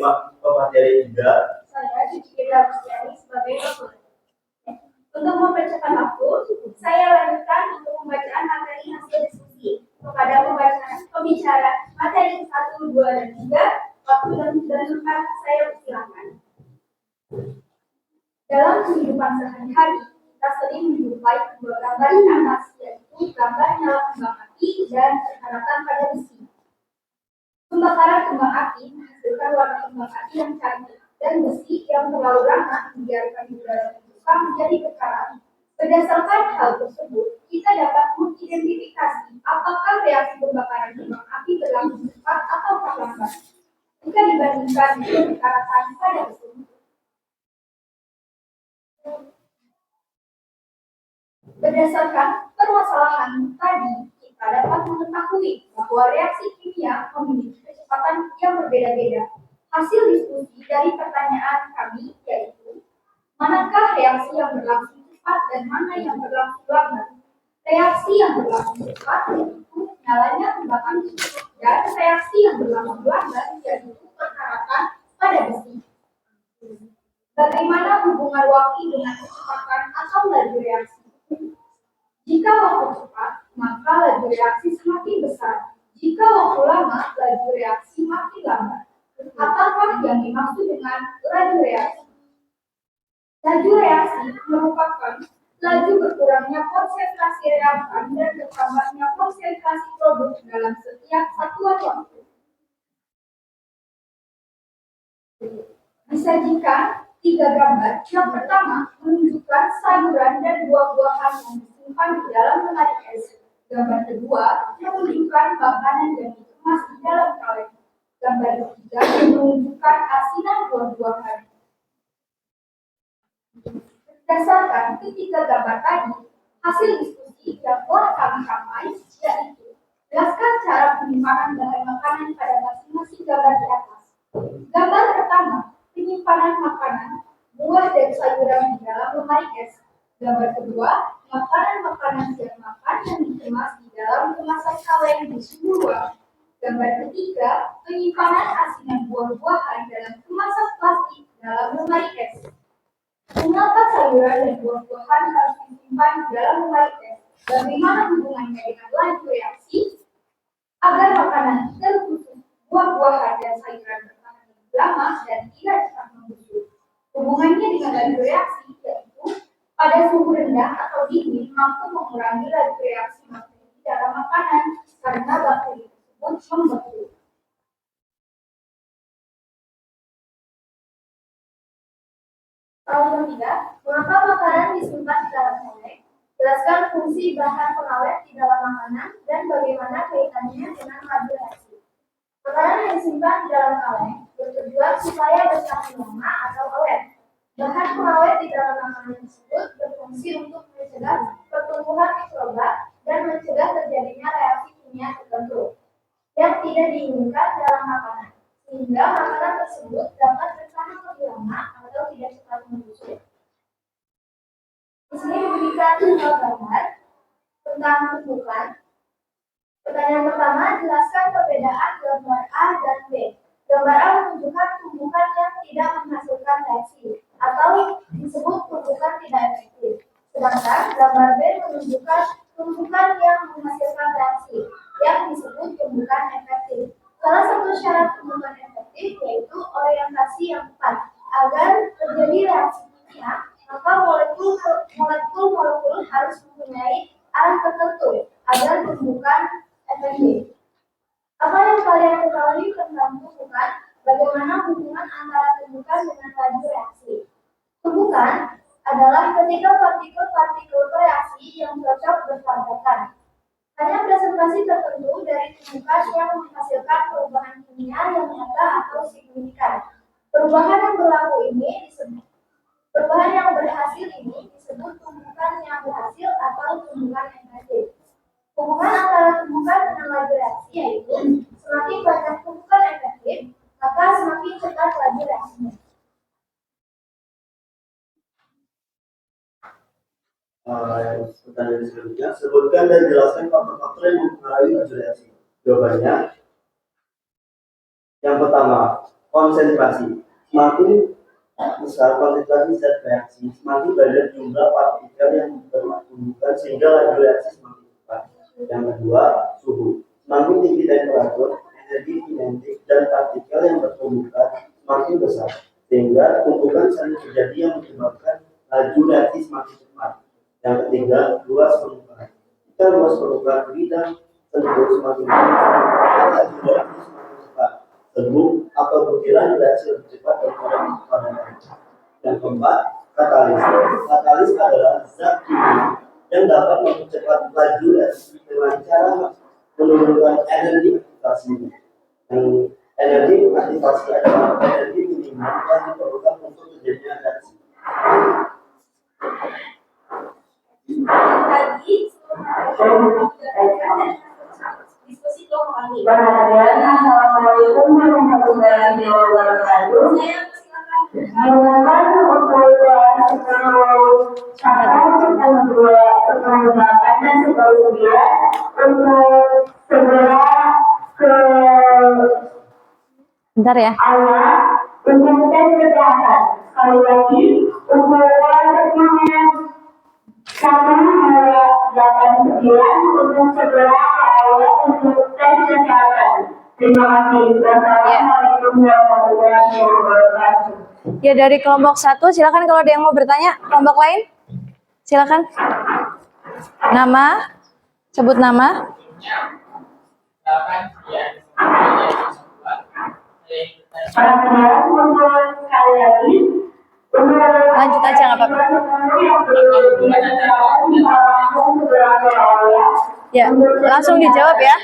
pemateri 3. Saya Cici Indra Bustiani sebagai pemateri. Untuk mempercepat waktu, saya lanjutkan untuk pembacaan materi hasil diskusi. Kepada pembicara materi 1, 2, dan 3, waktu dan tempat saya persilakan. Dalam kehidupan sehari-hari, kita sering menjumpai kedua gambar di atas, yaitu gambar nyala kembang api dan perkaratan pada besi. Pembakaran kembang api menghasilkan warna kembang api yang cantik, dan besi yang terlalu lama dibiarkan di udara terbuka menjadi berkarat. Berdasarkan hal tersebut, kita dapat mengidentifikasi apakah reaksi pembakaran kembang api berlangsung cepat atau lambat jika dibandingkan dengan perkaratan pada besi. Berdasarkan permasalahan tadi, kita dapat mengetahui bahwa reaksi kimia memiliki kecepatan yang berbeda-beda. Hasil diskusi dari pertanyaan kami yaitu, manakah reaksi yang berlangsung cepat dan mana yang berlangsung lambat? Reaksi yang berlangsung cepat yaitu nyalanya kembang api, dan reaksi yang berlangsung lambat yaitu perkaratan pada besi. Bagaimana hubungan waktu dengan kecepatan atau laju reaksi? Jika waktu cepat, maka laju reaksi semakin besar. Jika waktu lama, laju reaksi makin lambat. Apakah yang dimaksud dengan laju reaksi? Laju reaksi merupakan laju berkurangnya konsentrasi reagen dan bertambahnya konsentrasi produk dalam setiap satuan waktu. Disajikan 3 gambar. Yang pertama menunjukkan sayuran dan buah-buahan yang disimpan di dalam lemari es. Gambar kedua menunjukkan makanan yang dikemas di dalam kaleng. Gambar ketiga menunjukkan asinan buah-buahan. Berdasarkan ketiga gambar tadi, hasil diskusi yang telah kami capai yaitu jelaskan cara penyimpanan bahan makanan pada masing-masing gambar di atas. Gambar pertama, penyimpanan makanan, buah dan sayuran di dalam lemari es. Gambar kedua, makanan-makanan siap makan yang dikemas di dalam kemasan kaleng di suhu ruangan. Gambar ketiga, penyimpanan asinan buah-buahan dalam kemasan plastik dalam lemari es. Mengapa sayuran dan buah-buahan harus disimpan di dalam lemari es? Bagaimana hubungannya dengan laju reaksi? Agar makanan terkhusus buah-buahan dan sayuran bertahan lebih lama dan Dibandingnya dengan laju reaksi, yaitu pada suhu rendah atau dingin mampu mengurangi laju reaksi bakteri di dalam makanan karena bakteri tersebut membeku. Lalu ketiga, mengapa makanan disimpan di dalam oleh? Jelaskan fungsi bahan pengawet di dalam makanan dan bagaimana kaitannya dengan laju reaksi. Makanan yang disimpan di dalam kaleng bertujuan supaya bertahan lama atau awet. Bahan pengawet di dalam makanan tersebut berfungsi untuk mencegah pertumbuhan mikroba dan mencegah terjadinya reaksi kimia tertentu yang tidak diinginkan dalam makanan, sehingga makanan tersebut dapat bertahan lebih lama atau tidak cepat membusuk. Di sini diberikan gambar tentang tumbukan. Pertanyaan pertama, jelaskan perbedaan gambar A dan B. Gambar A menunjukkan tumbukan yang tidak menghasilkan reaksi atau disebut tumbukan tidak efektif. Sedangkan gambar B menunjukkan tumbukan yang menghasilkan reaksi yang disebut tumbukan efektif. Salah satu syarat tumbukan efektif yaitu orientasi yang tepat. Agar terjadi reaksi kimia, maka molekul-molekul harus mempunyai arah tertentu agar tumbukan efektif. Apa yang kalian ketahui tentang tumbukan? Bagaimana hubungan antara tumbukan dengan laju reaksi? Tumbukan adalah ketika partikel-partikel bereaksi yang cocok bertabrakan. Hanya presentasi tertentu dari tumbukan yang menghasilkan perubahan kimia yang nyata atau signifikan. Perubahan yang berhasil ini disebut tumbukan yang berhasil atau tumbukan efektif. Hubungan antara tumbukan dengan laju reaksi yaitu semakin banyak tumbukan efektif, maka semakin cepat laju reaksinya. Pertanyaan selanjutnya, sebutkan dan jelaskan faktor-faktor yang mempengaruhi laju reaksi. Jawabannya, yang pertama, konsentrasi. Semakin besar konsentrasi zat reaksi, semakin banyak jumlah partikel yang bertumbukan sehingga laju reaksi semakin cepat. Yang kedua, suhu. Semakin tinggi temperatur, energi kinetik dan partikel yang bertumbukan semakin besar, sehingga tumbukan sering terjadi yang menyebabkan laju reaksi semakin cepat. Yang ketiga, luas permukaan. Jika luas permukaan bidang tersebut semakin besar, maka laju reaksi semakin cepat. Sebum atau butiran reaksi lebih cepat daripada kepadatan. Yang keempat, katalis. Katalis adalah zat kimia yang dapat mempercepat laju reaksi dengan cara menurunkan energi aktivasi. Yang energi aktivasi adalah energi minimal yang diperlukan untuk terjadinya reaksi. Diskusi dong kami. Assalamualaikum warahmatullahi wabarakatuh. Silakan untuk segera ke Bentar ya. awal untuk tes kesehatan. Sekali lagi, untuk semuanya 1289 untuk segera ke awal untuk tes kesehatan. Terima kasih. Wassalamualaikum warahmatullahi wabarakatuh. Ya, dari kelompok 1 silakan kalau ada yang mau bertanya. Kelompok lain silakan. Nama, sebut nama. Perhatian untuk sekali lagi. Lanjut aja nggak apa-apa. Ya, langsung dijawab ya.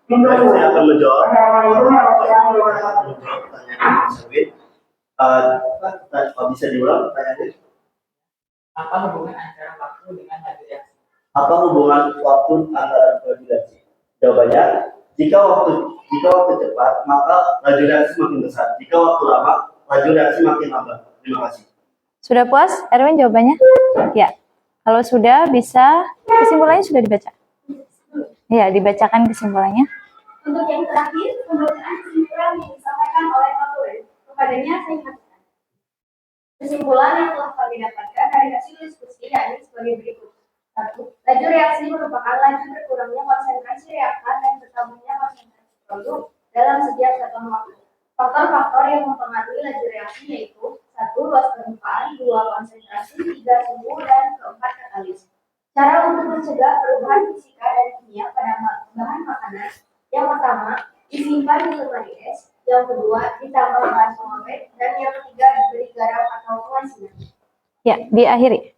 Baik, saya akan menjawab. Bisa diulang pertanyaannya? Apa hubungan antara waktu dengan laju reaksi? Apa hubungan waktu antara laju reaksi? Jawabannya, jika waktu cepat, maka laju reaksi makin besar. Jika waktu lama, laju reaksi makin lambat. Terima kasih. Sudah puas, Erwin jawabannya? Ya. Kalau sudah, bisa kesimpulannya sudah dibaca. Ya, dibacakan kesimpulannya. Untuk yang terakhir, pembacaan kesimpulan yang disampaikan oleh autor. Kepadanya saya ingatkan. Kesimpulan yang telah kami dapatkan dari hasil diskusi yakni sebagai berikut. 1. Laju reaksi merupakan laju berkurangnya konsentrasi reaktan dan bertambahnya konsentrasi produk dalam setiap satuan waktu. Faktor-faktor yang mempengaruhi laju reaksi yaitu 1. Luas permukaan, 2. Konsentrasi, 3. Suhu, dan 4. Katalis. Cara untuk mencegah perubahan fisika dan kimia pada bahan makanan. Yang pertama, disimpan di lemari es. Yang kedua, ditambah bahan pengawet. Dan yang ketiga, diberi garam atau pengasinan. Ya, diakhiri.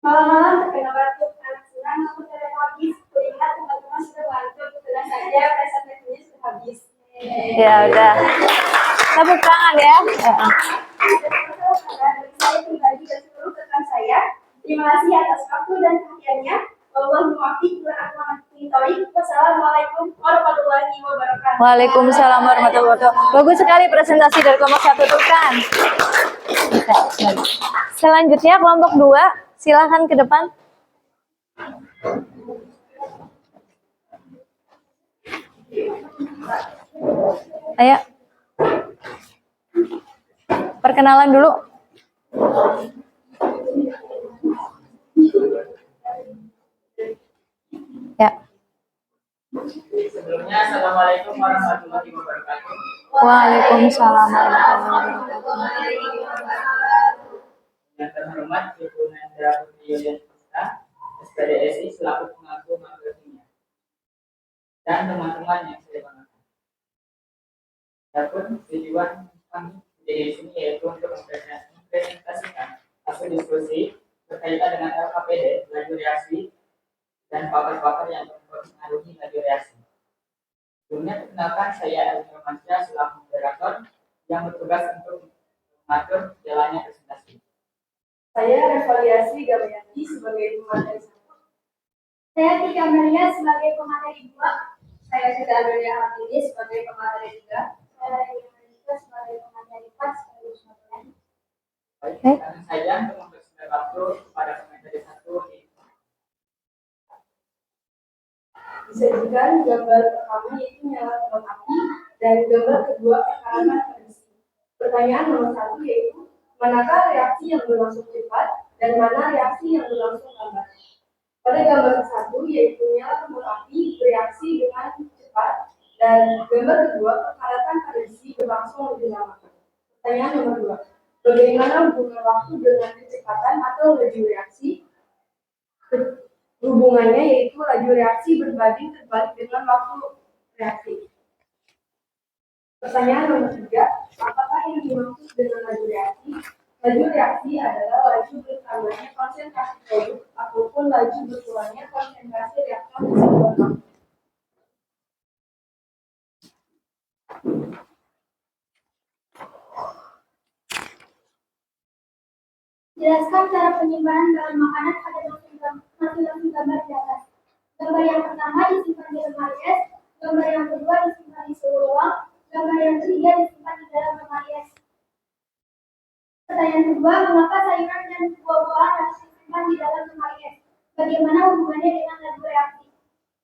Malam-malam terkena batuk, anak senang namun tidak habis. Kulihat teman-teman sudah batuk, tenang saja, presentasinya sudah habis. Ya, udah. Tepuk tangan ya. Dari saya pribadi dan seluruh rekan saya, terima kasih atas waktu dan perhatiannya. Wassalamualaikum warahmatullahi wabarakatuh. Waalaikumsalam warahmatullahi wabarakatuh. Bagus sekali presentasi dari kelompok 1 tuh kan. Selanjutnya kelompok 2, silakan ke depan. Ayo. Perkenalan dulu. Ya. Sebelumnya, Assalamualaikum warahmatullahi wabarakatuh. Waalaikumsalam warahmatullahi wabarakatuh. Yang terhormat Ibu Nendra Putri Yulianita, SPDSI selaku pengaku magang kimia, dan teman-teman yang saya banggakan. Adapun tujuan kami di sini yaitu untuk mempresentasikan hasil diskusi berkaitan dengan LKPD, laju reaksi, dan pakar-pakar yang mempengaruhi laju reaksi. Sebelumnya perkenalkan, saya Elmi Romansyah selaku moderator yang bertugas untuk mengatur jalannya presentasi. Saya Revaliasi Gamayati sebagai pemateri 1. Saya Tika Amelia sebagai pemateri 2. Saya Sita Amelia Hatini sebagai pemateri 3. Saya Ika sebagai pemateri 4 sekaligus moderator. Baik, langsung saja untuk mempersingkat waktu kepada pemateri 1 ini. Disajikan gambar pertama yaitu nyala kembang api dan gambar kedua perkaraman kondisi. Pertanyaan nomor 1 yaitu manakah reaksi yang berlangsung cepat dan mana reaksi yang berlangsung lambat? Pada gambar ke-1 yaitu nyala kembang api bereaksi dengan cepat dan gambar kedua perkaratan kondisi berlangsung lebih lama. Pertanyaan nomor 2, bagaimana hubungan waktu dengan kecepatan atau laju reaksi? Hubungannya yaitu laju reaksi berbanding terbalik dengan waktu reaksi. Pertanyaan nomor 3, apakah yang dimaksud dengan laju reaksi? Laju reaksi adalah laju bertambahnya konsentrasi produk ataupun laju berkurangnya konsentrasi reaktan di sebuah waktu. Jelaskan cara penyimpanan bahan makanan pada masing-masing gambar di atas. Gambar yang pertama disimpan di lemari es, gambar yang kedua disimpan di suhu ruang, gambar yang ketiga disimpan di dalam lemari es. Pertanyaan kedua, mengapa sayuran dan buah-buahan harus disimpan di dalam lemari es? Bagaimana hubungannya dengan laju reaksi?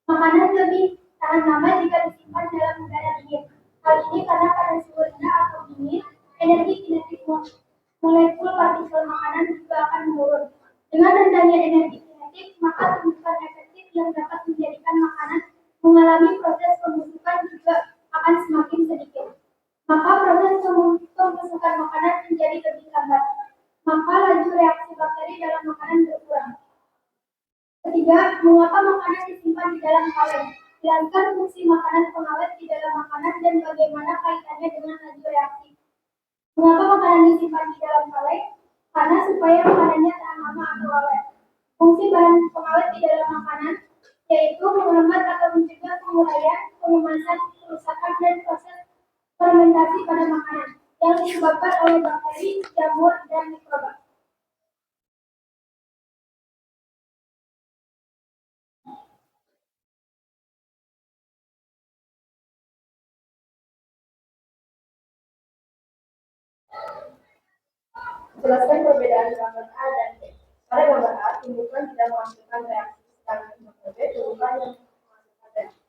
Makanan lebih tahan lama jika disimpan dalam udara dingin. Hal ini karena pada suhu rendah atau dingin, energi kinetik molekul partikel makanan juga akan menurun. Dengan rendahnya energi kinetik, maka pembusukan efektif yang dapat menjadikan makanan mengalami proses pembusukan juga akan semakin sedikit. Maka proses pembusukan makanan menjadi lebih lambat. Maka laju reaksi bakteri dalam makanan berkurang. Ketiga, mengapa makanan disimpan di dalam kaleng? Jelaskan fungsi makanan pengawet di dalam makanan dan bagaimana kaitannya dengan laju reaksi. Mengapa makanan disimpan di dalam kaleng? Karena supaya makanannya tahan lama atau awet. Fungsi bahan pengawet di dalam makanan yaitu menghambat atau mencegah penguraian, pengemasan, kerusakan, dan proses fermentasi pada makanan yang disebabkan oleh bakteri, jamur, dan mikroba. Jelaskan perbedaan gambar A dan B. Pada gambar A, tumbukan tidak menghasilkan reaksi, sedangkan gambar B, tumbukan yang menghasilkan reaksi.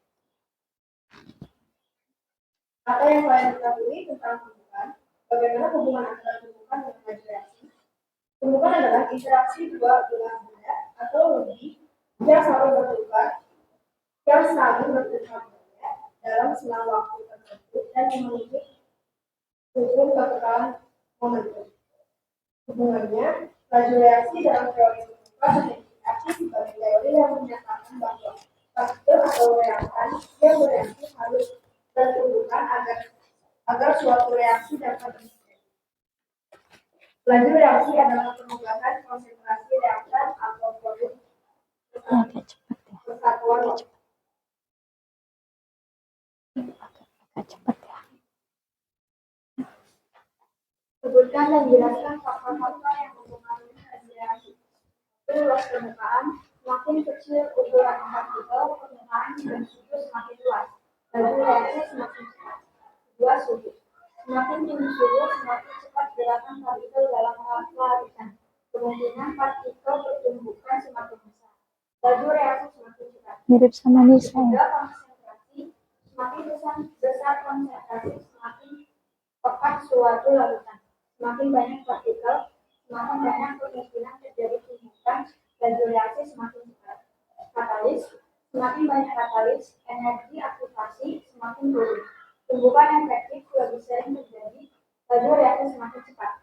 Apa yang kalian ketahui tentang tumbukan? Bagaimana hubungan antara tumbukan dengan laju reaksi? Tumbukan adalah interaksi dua belah benda atau lebih yang saling bertukar benda dalam selang waktu tertentu dan memiliki hukum kekekalan momentum. Hubungannya, laju reaksi dalam teori terbuka teridentifikasi sebagai teori yang menyatakan bahwa partikel atau reaktan yang bereaksi harus bertumbukan agar suatu reaksi dapat terjadi. Laju reaksi adalah perubahan konsentrasi reaktan atau produk Agak cepat ya. persatuan waktu. Agak cepat ya. Sebutkan dan jelaskan faktor-faktor yang mempengaruhi laju reaksi. Luas permukaan, semakin kecil ukuran partikel, permukaan dan suhu semakin luas. Laju reaksi semakin cepat. Kedua, suhu. Semakin tinggi suhu, semakin cepat gerakan partikel dalam larutan. Kemungkinan partikel pertumbukan semakin besar. Laju reaksi semakin cepat. Mirip sama Nisa ya. Tiga, konsentrasi. Semakin besar konsentrasi, semakin pekat suatu larutan. Semakin banyak partikel, semakin banyak kemungkinan terjadi tumbukan. Laju reaksi semakin cepat. Katalis. Semakin banyak katalis, energi aktivasi semakin turun. Tumbukan efektif lebih sering terjadi. Laju reaksi semakin cepat.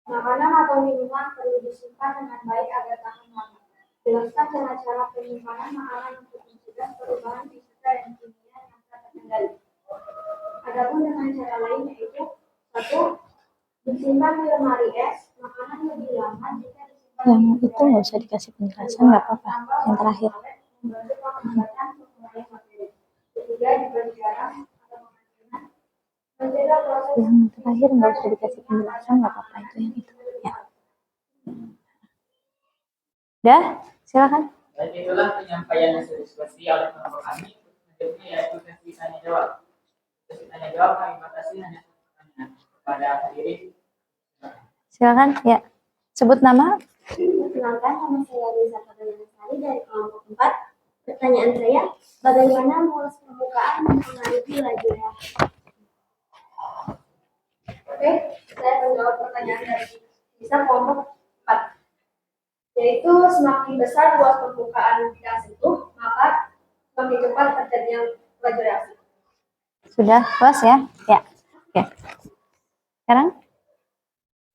Makanan atau minuman perlu disimpan dengan baik agar tahan lama. Jelaskan cara-cara penyimpanan makanan untuk mencegah perubahan fisika dan kimia yang tak terkendali. Adapun dengan cara lain yaitu 1. Disimpan di lemari es, makanan lebih lama jika disimpan Yang di itu nggak usah dikasih penjelasan, nggak apa-apa. Yang terakhir. membantu pengobatan pengurangan bakteri. Ketiga, diberi garam atau pengacinan. Mencegah proses Yang terakhir nggak usah dikasih penjelasan, nggak apa-apa, itu yang itu. Ya. Udah, silakan. Dan itulah penyampaian hasil diskusi oleh kelompok kami. Selanjutnya yaitu sesi tanya jawab. Sesi tanya jawab kami batasi hanya satu pertanyaan kepada hadirin. Silakan. Ya. Sebut nama. Perkenalkan, nama saya Liza Fadliasari dari kelompok 4. Pertanyaan saya, bagaimana mulus permukaan mempengaruhi laju reaksi? Oke, saya menjawab pertanyaan dari Liza kelompok 4. Yaitu semakin besar luas permukaan gas itu, maka semakin cepat terjadinya laju reaksi. Sudah puas ya? Ya. Oke. Sekarang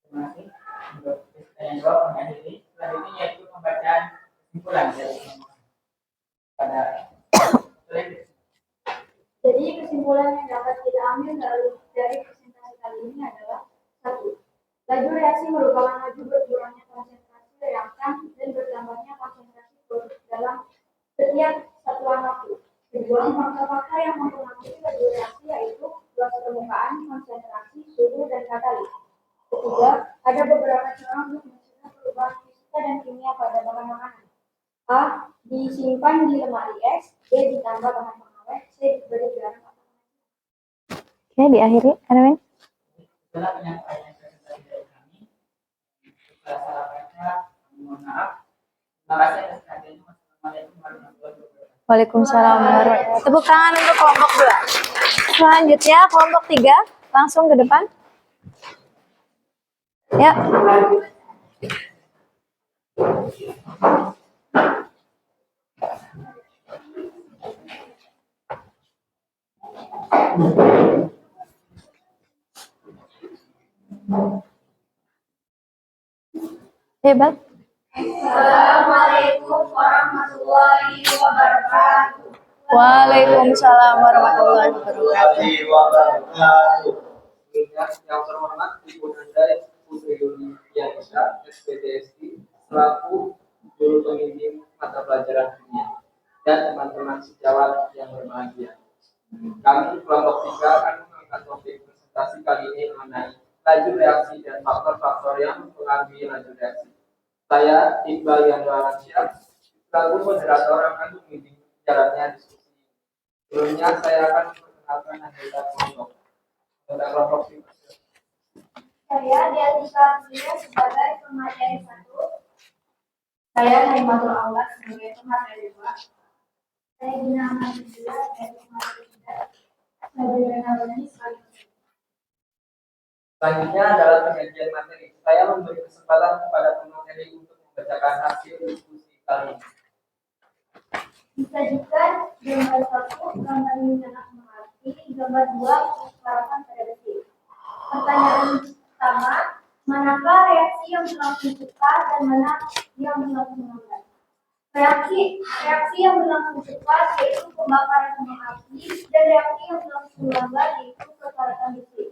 Terima kasih untuk sesi tanya jawab kami akhiri. Selanjutnya yaitu pembacaan kesimpulan dari kelompok pada Jadi kesimpulan yang dapat kita ambil dari presentasi kali ini adalah 1. Laju reaksi merupakan laju berkurangnya konsentrasi reaktan dan bertambahnya konsentrasi produk dalam setiap satuan waktu. Kedua, faktor-faktor yang mempengaruhi laju reaksi yaitu luas permukaan, konsentrasi, suhu, dan katalis. Ketiga, ada beberapa cara untuk mencegah perubahan fisika dan kimia pada bahan makanan. A. Disimpan di lemari es. B. Ditambah bahan pengawet. C. Diberi garam atau pengacinan. oke, diakhiri, Erwin. itulah penyampaian presentasi dari kami. Jika salah kata, mohon maaf. Terima kasih atas perhatiannya. Wassalamualaikum warahmatullahi wabarakatuh. Waalaikumsalam warahmatullahi wabarakatuh. Tepuk tangan untuk kelompok 2. Selanjutnya kelompok 3 langsung ke depan. Ya. Hebat. Assalamualaikum warahmatullahi wabarakatuh. Waalaikumsalam warahmatullahi wabarakatuh. Yang terhormat Ibu Nandai Putri Yuniarsa, SPDSI, selaku guru pembimbing mata pelajaran kimia, dan teman-teman sejawat yang berbahagia. Kami kelompok 3 akan mengangkat topik presentasi kali ini mengenai laju reaksi dan faktor-faktor yang mempengaruhi laju reaksi. Saya Iqbal Yandra Alansyah, selaku moderator akan membimbing jalannya diskusi. Sebelumnya saya akan memperkenalkan anggota kelompok. Saya Dialisa Bulia sebagai pemateri 1. Saya Haimatul Allah sebagai pemateri 2. Saya Gina Amadillah dari pemateri 3. Saya Renaldi sebagai Selanjutnya adalah penyajian materi. Saya memberi kesempatan kepada pemateri untuk membacakan hasil diskusi kali ini. Disajikan gambar 1, gambar minyak mengerti, gambar 2, persyaratan pada besi. Pertanyaan pertama, manakah reaksi yang berlangsung cepat dan mana yang berlangsung lambat? Reaksi yang berlangsung cepat yaitu pembakaran minyak api dan reaksi yang berlangsung lambat yaitu kepadatan listrik.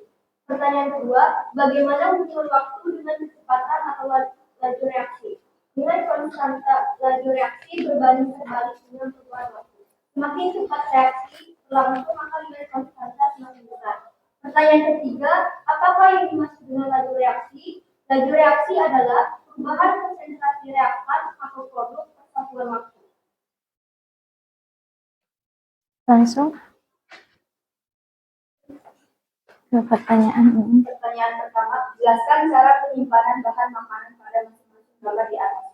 Pertanyaan kedua, bagaimana ukur waktu dengan kecepatan atau laju reaksi? Nilai konstanta laju reaksi berbanding terbalik dengan perubahan waktu. Semakin cepat reaksi berlangsung maka nilai konstanta semakin besar. Pertanyaan ketiga, apakah yang dimaksud dengan laju reaksi? Laju reaksi adalah perubahan konsentrasi reaktan atau produk persatuan waktu. Langsung ke pertanyaan ini. Pertanyaan pertama, jelaskan cara penyimpanan bahan makanan pada masing-masing gambar di atas.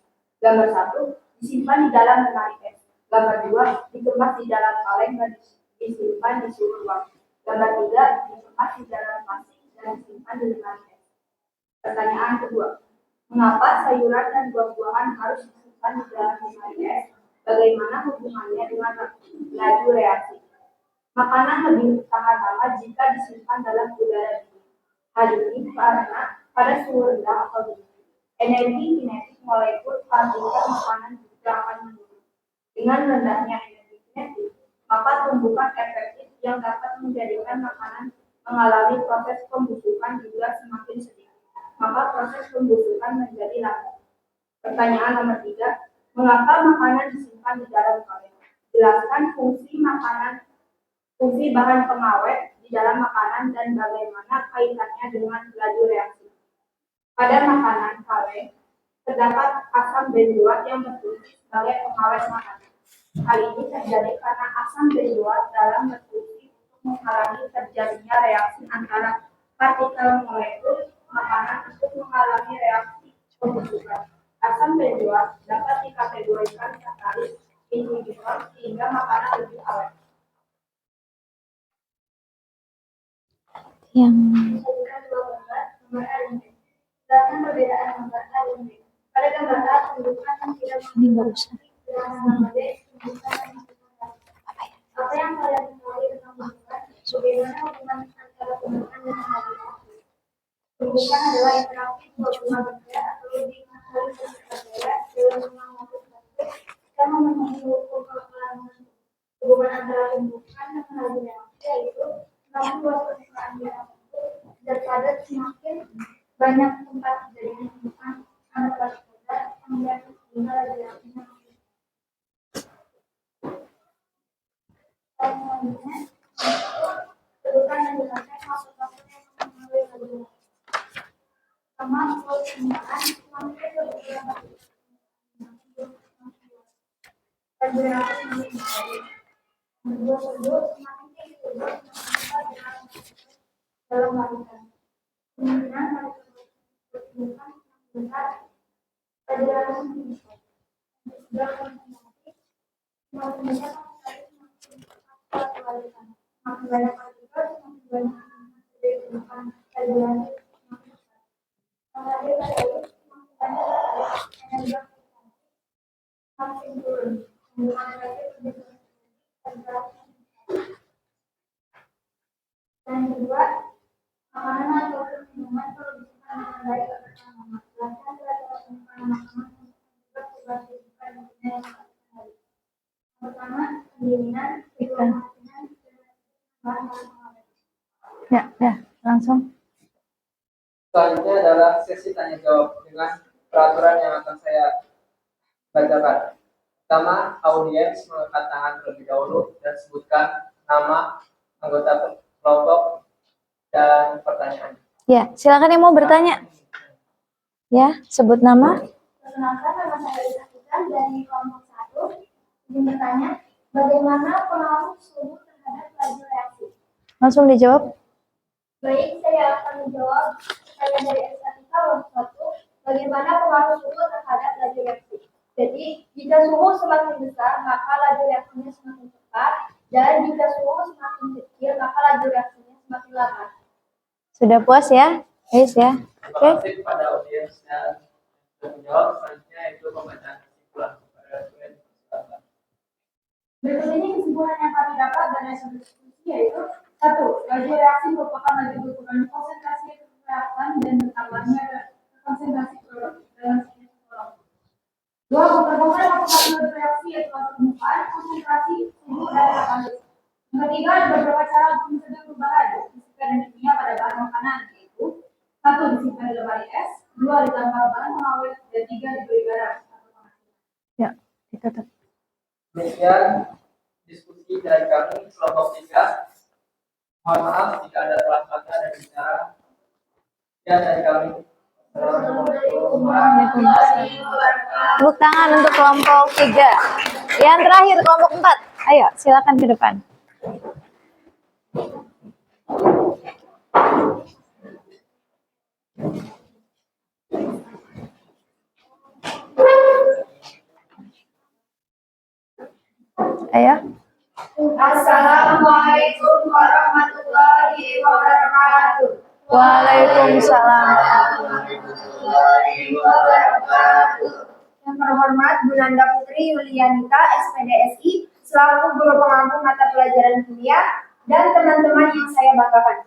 Gambar 1, disimpan di dalam lemari es. Gambar 2, dikemas di dalam kaleng dan disimpan di suhu ruang. Gambar 3, dikemas di dalam plastik dan disimpan di lemari es. Pertanyaan kedua, mengapa sayuran dan buah-buahan harus disimpan di dalam lemari es? Bagaimana hubungannya dengan laju reaksi? Makanan lebih tahan lama jika disimpan dalam udara dingin. Hal ini karena pada suhu rendah atau dingin, energi kinetik molekul partikel makanan juga akan menurun. Dengan rendahnya energi kinetik, maka tumbukan efektif yang dapat menjadikan makanan mengalami proses pembusukan juga semakin sedikit. Maka proses pembusukan menjadi lambat. Pertanyaan nomor 3, mengapa makanan disimpan di dalam kaleng? Jelaskan fungsi bahan pengawet di dalam makanan dan bagaimana kaitannya dengan laju reaksi. Pada makanan kaleng terdapat asam benzoat yang berfungsi sebagai pengawet makanan. Hal ini terjadi karena asam benzoat dalam berfungsi untuk menghalangi terjadinya reaksi antara partikel molekul makanan untuk mengalami reaksi pembusukan. Asam benzoat dapat dikategorikan katalis inhibitor sehingga makanan lebih awet. Yang Sajikan dua gambar, gambar A dan B. Jelaskan perbedaan gambar A dan B. Pada gambar A, tunjukkan yang tidak ini nggak usah. sedangkan gambar B, tunjukkan yang tidak. Apa yang kalian ketahui tentang tumbukan? Bagaimana hubungan antara tumbukan dan habitat? Tumbukan adalah interaksi dua bunga benda atau lebih sekali berbeda dalam mengambil satu dan memenuhi hukum kelanjutan. Hubungan antara tumbukan dan habitat yaitu semakin luas permukaan daerah dan padat semakin banyak tempat terjadinya tumbukan antara partikel kemudian hingga reaksinya. Selanjutnya, tumbukan yang dipakai faktor-faktor yang mempengaruhi habitat. Pertama, permukaan semakin berkurang dan berakhir semakin baik. Kedua, semakin tinggi dalam habitat. Kemungkinan pertumbuhan yang besar adalah semakin besar. Sudah konsentrasi semakin banyak semakin banyak partikel semakin banyak pertumbuhan adalah semakin besar. Semakin banyak energi semakin turun. Kemungkinan efektif dan kedua, makanan atau minuman perlu disimpan dengan baik agar tahan lama. Jelaskan cara penyimpanan makanan untuk mencegah perubahan kehidupan yang tidak baik. Pertama, pendinginan, kedua kemungkinan, bahan pengawet. Ya, langsung. Selanjutnya adalah sesi tanya jawab dengan peraturan yang akan saya bacakan. Pertama, audiens mengangkat tangan terlebih dahulu dan sebutkan nama, anggota kelompok, dan pertanyaan. Ya, silakan yang mau bertanya. Ya, sebut nama. Perkenalkan, nama saya Rita dari kelompok 1. Izin bertanya, bagaimana pengaruh suhu terhadap laju reaksi? Langsung dijawab. Baik, saya akan menjawab pertanyaan dari estatika kelompok 1. Bagaimana pengaruh suhu terhadap laju reaksi? Jadi, jika suhu semakin besar, maka laju reaksinya semakin cepat, dan jika suhu semakin kecil, maka laju reaksinya semakin lambat. Sudah puas ya? Guys ya. Terima Oke. kasih kepada audiens yang sudah menjawab. Selanjutnya itu pembacaan kesimpulan kepada student. Berikut ini kesimpulan yang kami dapat dari hasil diskusi yaitu Satu, laju reaksi merupakan laju berkurangnya konsentrasi reaktan dan bertambahnya konsentrasi produk dalam sekitar. Dua, mempermudah aplikasi reaksi yaitu permukaan, konsentrasi, suhu, dan katalis. Yang ketiga, ada beberapa cara untuk mencegah perubahan fisika dan kimia pada bahan makanan, yaitu satu, disimpan di lemari es, dua, ditambah bahan pengawet, dan tiga, diberi garam. Ya, ditutup. Demikian diskusi dari kami kelompok 3. Mohon maaf jika ada salah kata dan bicara. Ya, dari kami. Tepuk tangan untuk kelompok 3. Yang terakhir kelompok 4. Ayo, silakan ke depan. Ayo. Assalamualaikum warahmatullahi wabarakatuh. Waalaikumsalam. Yang terhormat Bu Nanda Putri Yulianita, SPDSI, selaku guru pengampu mata pelajaran kimia dan teman-teman yang saya banggakan.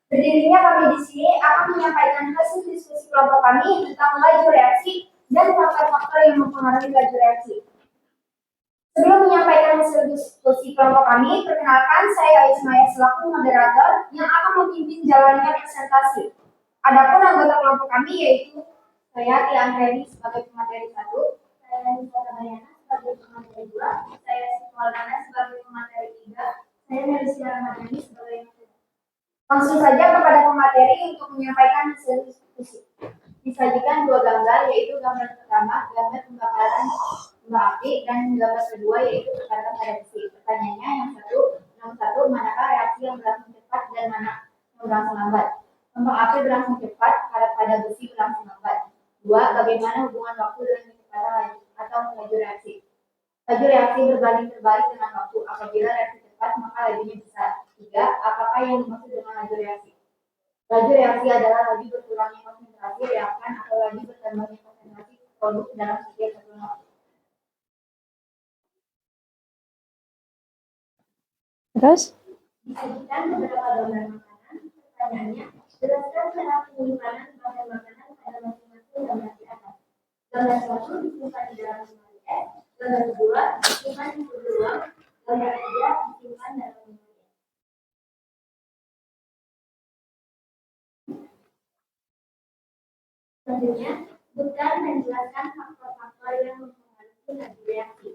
Berdirinya kami di sini akan menyampaikan hasil diskusi kelompok kami tentang laju reaksi dan faktor-faktor yang mempengaruhi laju reaksi. Sebelum menyampaikan hasil diskusi kelompok kami, perkenalkan saya Ismaya selaku moderator yang akan memimpin jalannya presentasi. Adapun anggota kelompok kami yaitu saya Tian Reni sebagai pemateri 1, saya Nisa Tabayana sebagai pemateri 2, saya Siswaldana sebagai pemateri 3, saya Melisya Ramadhani sebagai pemateri. Langsung saja kepada pemateri untuk menyampaikan hasil diskusi. Disajikan dua gambar, yaitu gambar pertama, gambar pembakaran kembang api, dan gambar kedua yaitu tekanan pada besi. Pertanyaannya nomor satu, manakah reaksi yang berlangsung cepat dan mana yang berlangsung lambat? Kembang api berlangsung cepat, karat pada besi berlangsung lambat. Dua, bagaimana hubungan waktu dengan kecepatan laju atau laju reaksi? Laju reaksi berbanding terbalik dengan waktu. Apabila reaksi cepat, maka lajunya besar. Tiga, apakah yang dimaksud dengan laju reaksi? Laju reaksi adalah laju berkurangnya konsentrasi reakan atau laju bertambahnya konsentrasi produk dalam setiap satuan waktu. Terus? Disajikan beberapa gambar makanan. Pertanyaannya, jelaskan cara penyimpanan bahan makanan pada masing-masing gambar di atas. Gambar 1 disimpan di dalam lemari es, gambar 2 disimpan di suhu ruang, gambar 3 disimpan dalam lemari es. Selanjutnya, sebutkan dan jelaskan faktor-faktor yang mempengaruhi laju reaksi.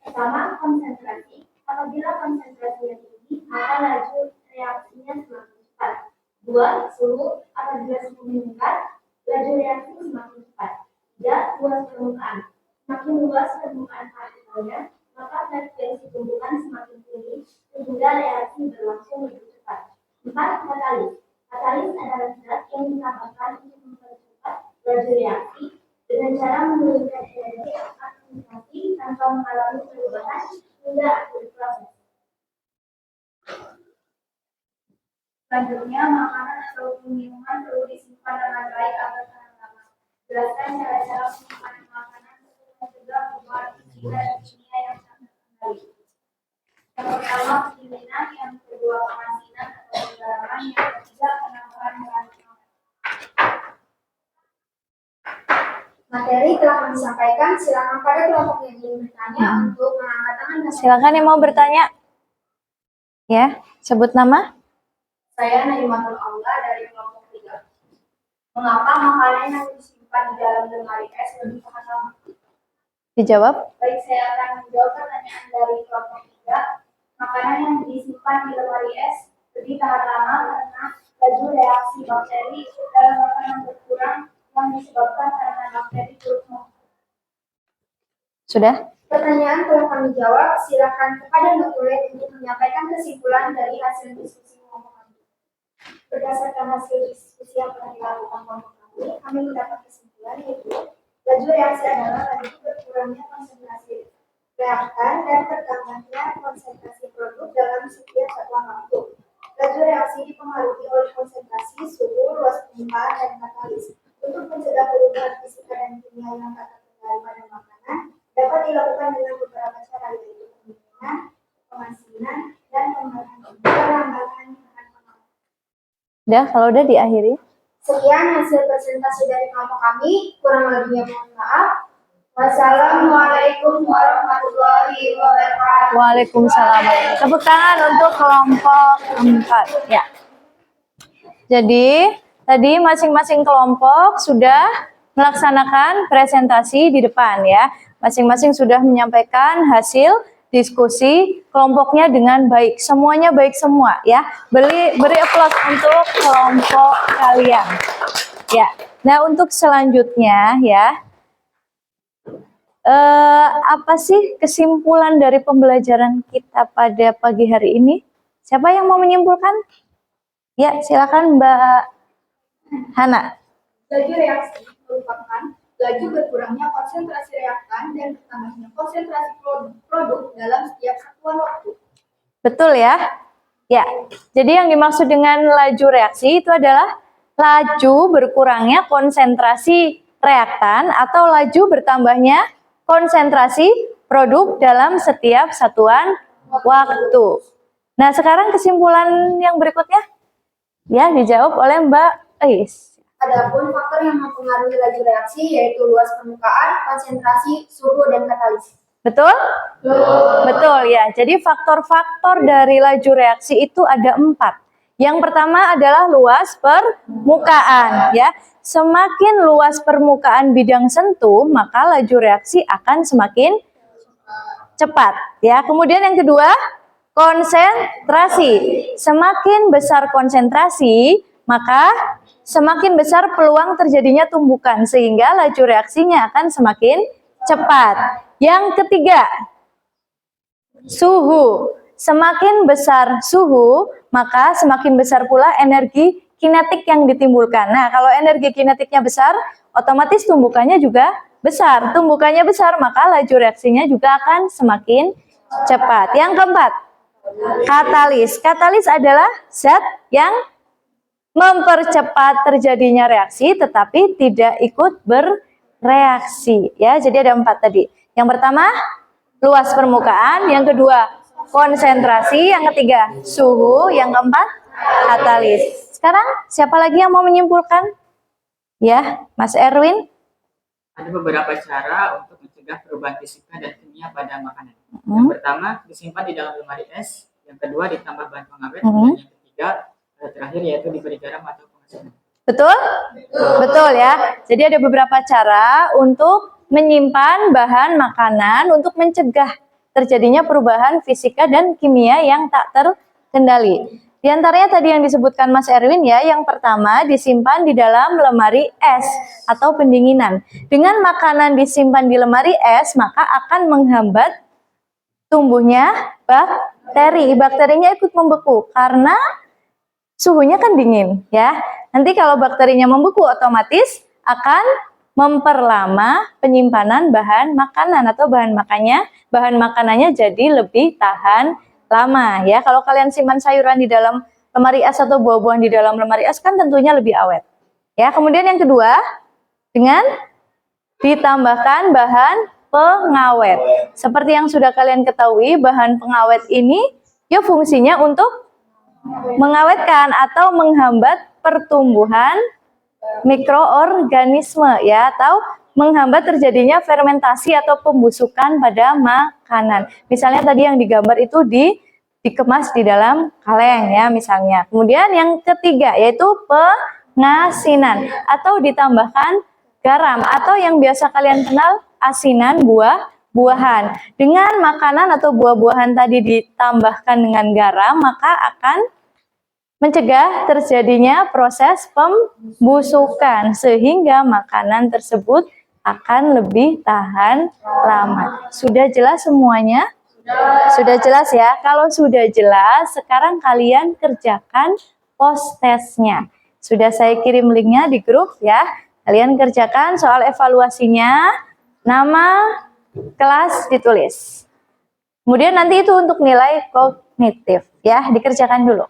Pertama, konsentrasi. Apabila konsentrasinya tinggi, maka laju reaksinya semakin cepat. Dua, suhu. Apabila suhu meningkat, laju reaksi semakin cepat. Tiga, luas permukaan. Semakin luas permukaan partikelnya, maka frekuensi tumbukan semakin tinggi sehingga reaksi berlangsung lebih cepat. Empat, katalis. Katalis adalah zat yang ditambahkan untuk mempercepat laju reaksi dengan cara menurunkan energi aktivasi tanpa mengalami perubahan hingga akhir proses. Selanjutnya, makanan atau minuman perlu disimpan dengan baik agar tahan lama. Jelaskan cara-cara penyimpanan makanan untuk mencegah perubahan fisika dan kimia yang sangat terkendali. Yang pertama, pendinginan, yang kedua pengasinan atau penggaraman, yang ketiga penambahan bahan pengawet. Materi telah kami sampaikan. Silakan pada kelompok yang ingin bertanya untuk mengangkat tangan. Silakan yang mau bertanya. Ya, sebut nama. Saya Naimatul Aula dari kelompok 3. Mengapa makanan yang disimpan di dalam lemari es lebih tahan lama? Dijawab. Baik, saya akan menjawab pertanyaan dari kelompok 3. Makanan yang disimpan di lemari es lebih tahan lama karena laju reaksi bakteri dalam makanan berkurang yang disebabkan karena bakteri turut membunuh. Sudah? Pertanyaan telah kami jawab. Silakan kepada Dr. Led untuk menyampaikan kesimpulan dari hasil diskusi kelompok kami. Berdasarkan hasil diskusi yang telah dilakukan kelompok kami mendapat kesimpulan yaitu laju reaksi adalah laju berkurangnya konsentrasi reaktan dan bertambahnya konsentrasi produk dalam setiap satuan waktu. Laju reaksi dipengaruhi oleh konsentrasi, suhu, luas permukaan, dan katalis. Untuk mencegah perubahan fisika dan kimia yang tak terkendali pada makanan, dapat dilakukan dengan beberapa cara yaitu pendinginan, pengasinan, dan pemanasan garam Udah, kalau udah diakhiri. Sekian hasil presentasi dari kelompok kami. Kurang lebihnya mohon maaf. Wassalamualaikum warahmatullahi wabarakatuh. Waalaikumsalam. Tepuk tangan untuk kelompok 4. Ya. Jadi, tadi masing-masing kelompok sudah melaksanakan presentasi di depan ya. Masing-masing sudah menyampaikan hasil diskusi kelompoknya dengan baik. Semuanya baik semua ya. Beri aplaus untuk kelompok kalian. Ya. Nah, untuk selanjutnya ya. Apa sih kesimpulan dari pembelajaran kita pada pagi hari ini? Siapa yang mau menyimpulkan? Ya, silakan Mbak Hana. Laju reaksi merupakan laju berkurangnya konsentrasi reaktan dan bertambahnya konsentrasi produk dalam setiap satuan waktu. Betul ya? Ya, jadi yang dimaksud dengan laju reaksi itu adalah laju berkurangnya konsentrasi reaktan atau laju bertambahnya konsentrasi produk dalam setiap satuan waktu. Nah, sekarang kesimpulan yang berikutnya ya dijawab oleh Mbak Ais. Adapun faktor yang mempengaruhi laju reaksi yaitu luas permukaan, konsentrasi, suhu, dan katalis. Betul? Betul ya. Jadi faktor-faktor dari laju reaksi itu ada 4. Yang pertama adalah luas permukaan ya. Semakin luas permukaan bidang sentuh, maka laju reaksi akan semakin cepat ya. Kemudian yang kedua, konsentrasi. Semakin besar konsentrasi, maka semakin besar peluang terjadinya tumbukan sehingga laju reaksinya akan semakin cepat. Yang ketiga, suhu. Semakin besar suhu, maka semakin besar pula energi kinetik yang ditimbulkan. Nah, kalau energi kinetiknya besar, otomatis tumbukannya juga besar. Tumbukannya besar, maka laju reaksinya juga akan semakin cepat. Yang keempat, katalis. Katalis adalah zat yang mempercepat terjadinya reaksi tetapi tidak ikut bereaksi ya. Jadi ada 4 tadi. Yang pertama luas permukaan, yang kedua konsentrasi, yang ketiga suhu, yang keempat katalis. Sekarang siapa lagi yang mau menyimpulkan? Ya, Mas Erwin. Ada beberapa cara untuk mencegah perubahan fisika dan kimia pada makanan. Yang pertama disimpan di dalam lemari es, yang kedua ditambah bahan pengawet, dan yang ketiga terakhir yaitu diberi garam atau pengasinan. Betul? Betul ya. Jadi ada beberapa cara untuk menyimpan bahan makanan untuk mencegah terjadinya perubahan fisika dan kimia yang tak terkendali. Di antaranya tadi yang disebutkan Mas Erwin ya, yang pertama disimpan di dalam lemari es atau pendinginan. Dengan makanan disimpan di lemari es, maka akan menghambat tumbuhnya bakteri. Bakterinya ikut membeku karena suhunya kan dingin ya. Nanti kalau bakterinya membeku otomatis akan memperlama penyimpanan bahan makanan atau bahan makanannya jadi lebih tahan lama ya. Kalau kalian simpan sayuran di dalam lemari es atau buah-buahan di dalam lemari es kan tentunya lebih awet. Ya, kemudian yang kedua dengan ditambahkan bahan pengawet. Seperti yang sudah kalian ketahui, bahan pengawet ini ya fungsinya untuk mengawetkan atau menghambat pertumbuhan mikroorganisme ya, atau menghambat terjadinya fermentasi atau pembusukan pada makanan. Misalnya tadi yang digambar itu dikemas di dalam kaleng ya misalnya. Kemudian yang ketiga yaitu pengasinan atau ditambahkan garam atau yang biasa kalian kenal asinan buah-buahan. Dengan makanan atau buah-buahan tadi ditambahkan dengan garam, maka akan mencegah terjadinya proses pembusukan sehingga makanan tersebut akan lebih tahan lama. Sudah jelas semuanya? Sudah jelas ya? Kalau sudah jelas, sekarang kalian kerjakan post-testnya. Sudah saya kirim linknya di grup ya. Kalian kerjakan soal evaluasinya, nama kelas ditulis. Kemudian nanti itu untuk nilai kognitif ya, dikerjakan dulu.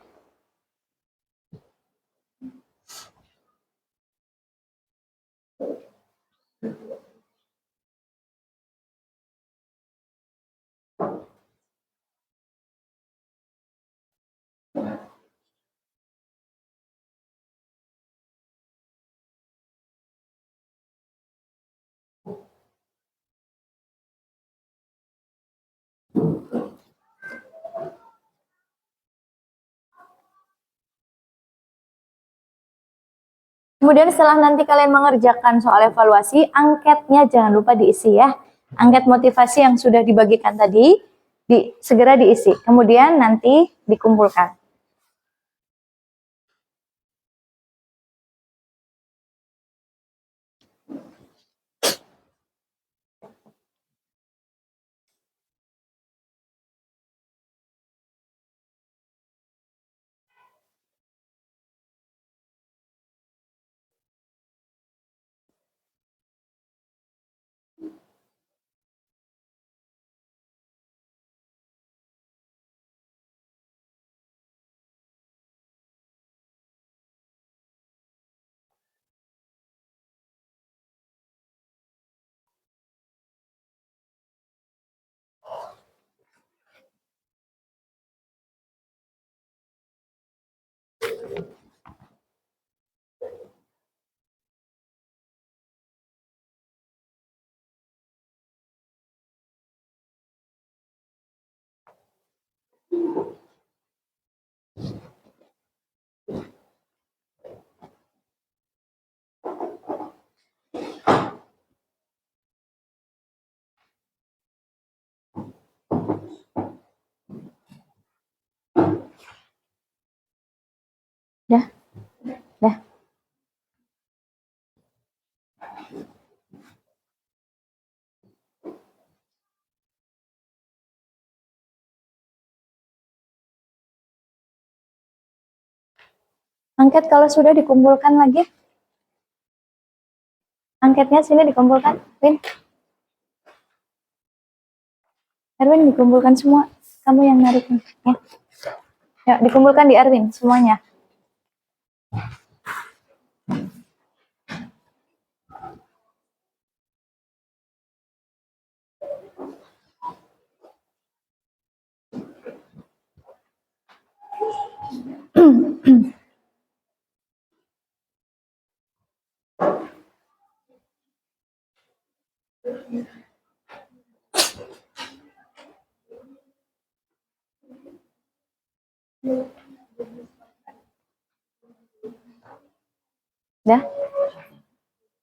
Kemudian setelah nanti kalian mengerjakan soal evaluasi, angketnya jangan lupa diisi ya. Angket motivasi yang sudah dibagikan tadi, segera diisi. Kemudian nanti dikumpulkan. Dah. Dah. Angket kalau sudah dikumpulkan lagi. Angketnya sini dikumpulkan, Win. Erwin dikumpulkan semua. Kamu yang narik ya. Ya, dikumpulkan di Erwin semuanya. Udah?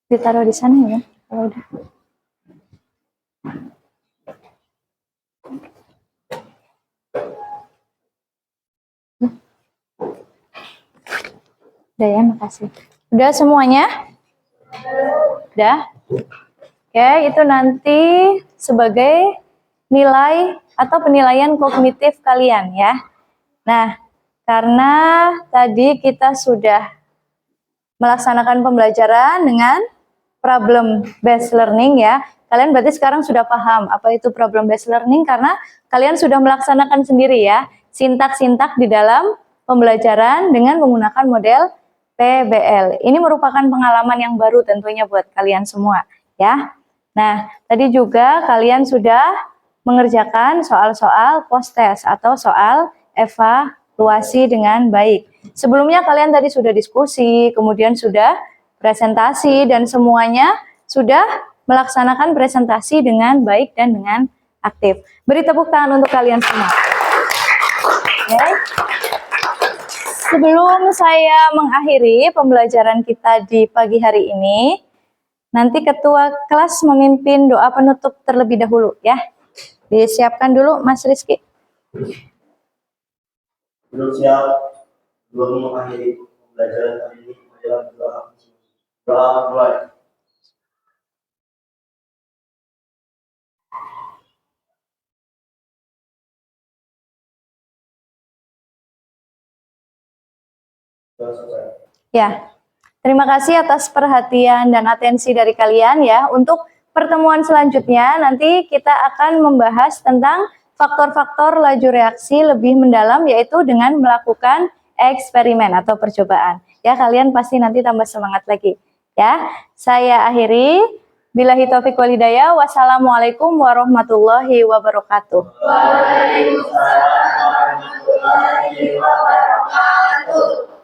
Ditaruh di sana ya. Kalau udah. Udah ya, makasih. Udah semuanya? Udah? Oke, itu nanti sebagai nilai atau penilaian kognitif kalian ya. Nah, karena tadi kita sudah melaksanakan pembelajaran dengan problem based learning ya. Kalian berarti sekarang sudah paham apa itu problem based learning karena kalian sudah melaksanakan sendiri ya sintak-sintak di dalam pembelajaran dengan menggunakan model PBL. Ini merupakan pengalaman yang baru tentunya buat kalian semua ya. Nah, tadi juga kalian sudah mengerjakan soal-soal post-test atau soal evaluasi dengan baik. Sebelumnya kalian tadi sudah diskusi, kemudian sudah presentasi, dan semuanya sudah melaksanakan presentasi dengan baik dan dengan aktif. Beri tepuk tangan untuk kalian semua. Okay. Sebelum saya mengakhiri pembelajaran kita di pagi hari ini, nanti ketua kelas memimpin doa penutup terlebih dahulu ya. Disiapkan dulu Mas Rizky. Belum siap, belum mengakhiri pembelajaran hari ini adalah doa. Ya, terima kasih atas perhatian dan atensi dari kalian ya. Untuk pertemuan selanjutnya nanti kita akan membahas tentang faktor-faktor laju reaksi lebih mendalam, yaitu dengan melakukan eksperimen atau percobaan. Ya, kalian pasti nanti tambah semangat lagi. Ya, saya akhiri. Billahi taufiq wal hidayah. Wassalamualaikum warahmatullahi wabarakatuh. Waalaikumsalam warahmatullahi wabarakatuh.